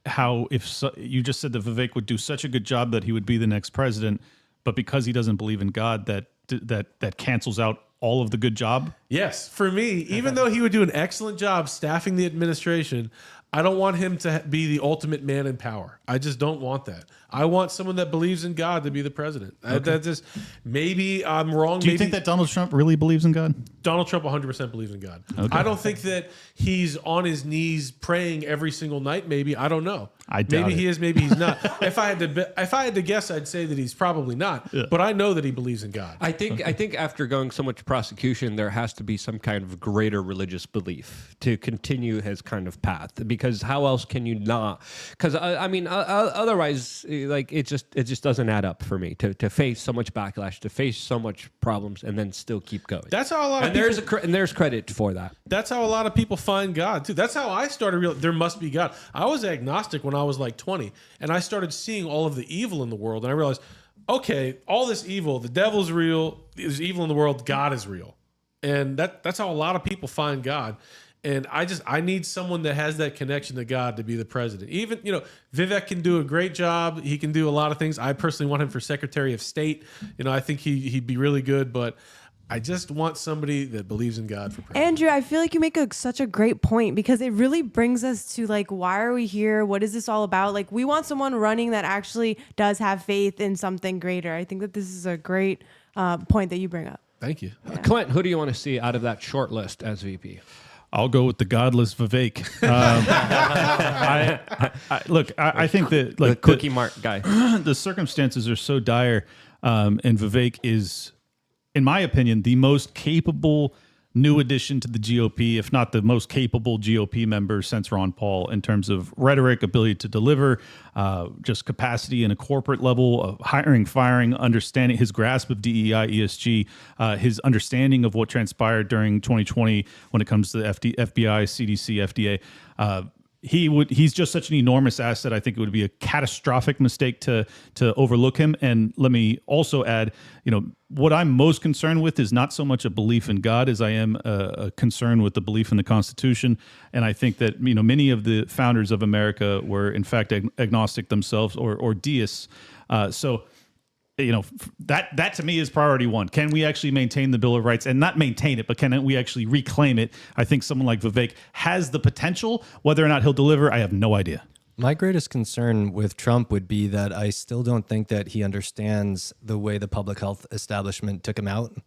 Speaker 7: how you just said that Vivek would do such a good job that he would be the next president, but because he doesn't believe in God, that cancels out all of the good job?
Speaker 5: Yes, for me, even though he would do an excellent job staffing the administration, I don't want him to be the ultimate man in power. I just don't want that. I want someone that believes in God to be the president. That just, maybe I'm wrong.
Speaker 7: Do you think that Donald Trump really believes in God?
Speaker 5: Donald Trump 100% believes in God.
Speaker 7: Okay.
Speaker 5: I don't think that he's on his knees praying every single night. Maybe, I don't know.
Speaker 7: I doubt
Speaker 5: maybe
Speaker 7: it.
Speaker 5: he is. Maybe he's not. If I had to guess, I'd say that he's probably not. Yeah. But I know that he believes in God.
Speaker 6: I think after going so much prosecution, there has to be some kind of greater religious belief to continue his kind of path. Because how else can you not? Because I mean, otherwise, like it just doesn't add up for me to face so much backlash, to face so much problems, and then still keep going.
Speaker 5: That's how a lot of people,
Speaker 6: and there's credit for that.
Speaker 5: That's how a lot of people find God too. That's how I started. There must be God. I was agnostic when I was like 20, and I started seeing all of the evil in the world, and I realized, okay, all this evil, the devil's real, there's evil in the world, God is real, and that's how a lot of people find God. And I need someone that has that connection to God to be the president. Even, Vivek can do a great job. He can do a lot of things. I personally want him for Secretary of State. I think he'd be really good, but I just want somebody that believes in God for president.
Speaker 9: Andrew, I feel like you make such a great point because it really brings us to why are we here? What is this all about? Like, we want someone running that actually does have faith in something greater. I think that this is a great point that you bring up.
Speaker 5: Thank you.
Speaker 6: Yeah. Clint, who do you want to see out of that short list as VP?
Speaker 7: I'll go with the godless Vivek. I think that
Speaker 6: the cookie mark guy.
Speaker 7: The circumstances are so dire, and Vivek is, in my opinion, the most capable new addition to the GOP, if not the most capable GOP member since Ron Paul, in terms of rhetoric, ability to deliver, just capacity in a corporate level of hiring, firing, understanding his grasp of DEI, ESG, his understanding of what transpired during 2020 when it comes to the FBI, CDC, FDA. he's just such an enormous asset. I think it would be a catastrophic mistake to overlook him. And let me also add, what I'm most concerned with is not so much a belief in God as I am a concern with the belief in the Constitution. And I think that many of the founders of America were in fact agnostic themselves or deists. So that to me is priority one. Can we actually maintain the Bill of Rights, and not maintain it, but can we actually reclaim it? I think someone like Vivek has the potential. Whether or not he'll deliver, I have no idea.
Speaker 8: My greatest concern with Trump would be that I still don't think that he understands the way the public health establishment took him out.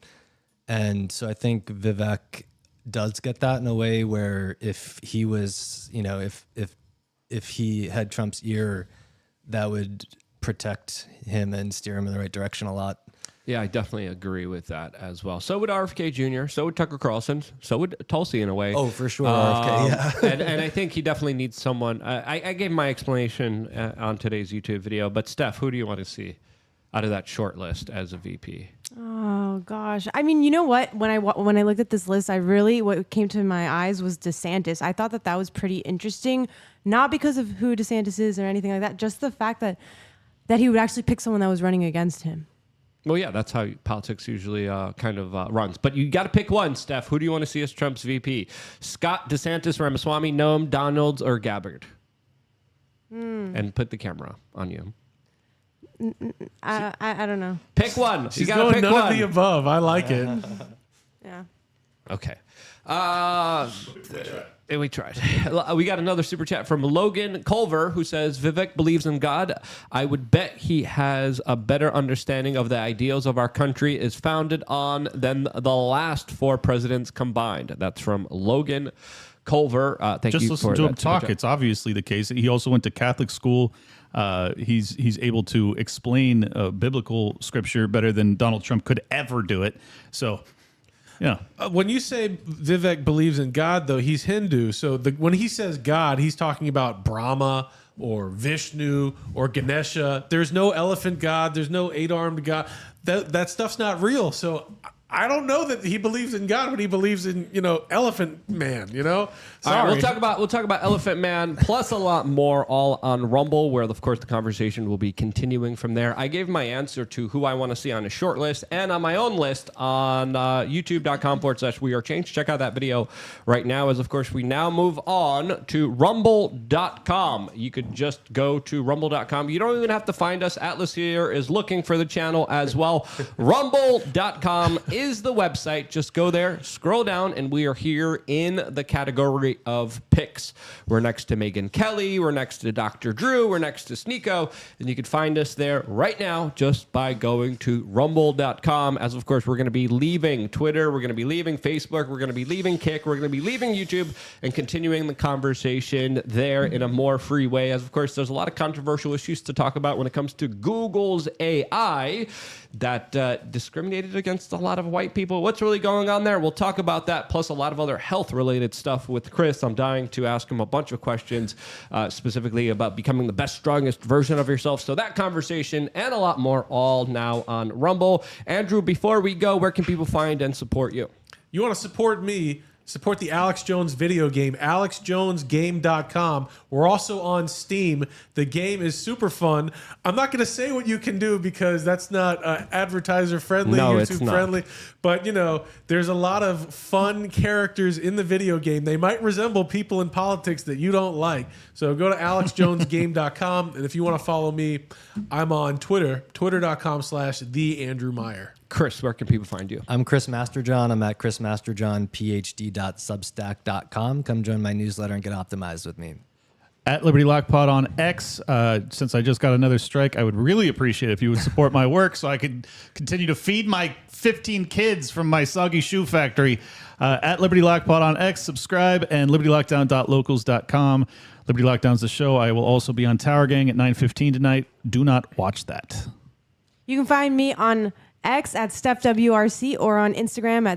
Speaker 8: And so I think Vivek does get that in a way where if he was, if he had Trump's ear, that would protect him and steer him in the right direction a lot.
Speaker 6: Yeah, I definitely agree with that as well. So would RFK Jr., so would Tucker Carlson, so would Tulsi in a way.
Speaker 8: Oh, for sure, RFK, yeah.
Speaker 6: and I think he definitely needs someone. I gave my explanation on today's YouTube video, but Steph, who do you want to see out of that short list as a VP?
Speaker 9: Oh gosh, I mean, you know what? When I looked at this list, what came to my eyes was DeSantis. I thought that was pretty interesting, not because of who DeSantis is or anything like that, just the fact that he would actually pick someone that was running against him.
Speaker 6: Well, yeah, that's how politics usually kind of runs. But you got to pick one, Steph. Who do you want to see as Trump's VP? Scott, DeSantis, Ramaswamy, Noam, Donalds, or Gabbard? And put the camera on you.
Speaker 9: I don't know.
Speaker 6: Pick one.
Speaker 5: She's
Speaker 6: you got to
Speaker 5: going
Speaker 6: pick
Speaker 5: none
Speaker 6: one.
Speaker 5: of the above. I like it.
Speaker 9: Yeah.
Speaker 6: Okay. We tried. We got another super chat from Logan Culver, who says, Vivek believes in God. I would bet he has a better understanding of the ideals of our country is founded on than the last 4 presidents combined. That's from Logan Culver. Thank
Speaker 7: Just
Speaker 6: you
Speaker 7: listen
Speaker 6: for
Speaker 7: to
Speaker 6: that
Speaker 7: him
Speaker 6: super
Speaker 7: talk.
Speaker 6: chat.
Speaker 7: It's obviously the case. He also went to Catholic school. He's able to explain biblical scripture better than Donald Trump could ever do it. So, yeah.
Speaker 5: When you say Vivek believes in God, though, he's Hindu. So when he says God, he's talking about Brahma or Vishnu or Ganesha. There's no elephant God. There's no 8-armed God. That stuff's not real. So I don't know that he believes in God, but he believes in, Elephant Man, Sorry.
Speaker 6: All right, we'll talk about Elephant Man plus a lot more all on Rumble, where of course the conversation will be continuing from there. I gave my answer to who I want to see on a short list and on my own list on youtube.com/WeAreChange. Check out that video right now, as of course we now move on to rumble.com. You could just go to rumble.com. You don't even have to find us. Atlas here is looking for the channel as well. Rumble.com is the website. Just go there, scroll down, and we are here in the category of picks. We're next to Megyn Kelly, we're next to Dr. Drew, we're next to Sneeko, and you can find us there right now just by going to rumble.com. As of course, we're going to be leaving Twitter, we're going to be leaving Facebook, we're going to be leaving Kick, we're going to be leaving YouTube, and continuing the conversation there in a more free way. As of course, there's a lot of controversial issues to talk about when it comes to Google's AI that discriminated against a lot of white people. What's really going on there? We'll talk about that, plus a lot of other health-related stuff with Chris. I'm dying to ask him a bunch of questions, specifically about becoming the best, strongest version of yourself. So that conversation and a lot more all now on Rumble. Andrew, before we go, where can people find and support you?
Speaker 5: You want to support me? Support the Alex Jones video game, alexjonesgame.com. We're also on Steam. The game is super fun. I'm not going to say what you can do because that's not advertiser friendly,
Speaker 6: no,
Speaker 5: YouTube friendly. But, there's a lot of fun characters in the video game. They might resemble people in politics that you don't like. So go to alexjonesgame.com. And if you want to follow me, I'm on Twitter, twitter.com/theandrewmeyer.
Speaker 6: Chris, where can people find you?
Speaker 8: I'm Chris Masterjohn. I'm at chrismasterjohnphd.substack.com. Come join my newsletter and get optimized with me.
Speaker 7: At Liberty Lock Pod on X. Since I just got another strike, I would really appreciate it if you would support my work so I could continue to feed my 15 kids from my soggy shoe factory. At Liberty Lock Pod on X, subscribe, and libertylockdown.locals.com. Liberty Lockdown's the show. I will also be on Tower Gang at 9:15 tonight. Do not watch that.
Speaker 9: You can find me on X at StephWRC or on Instagram at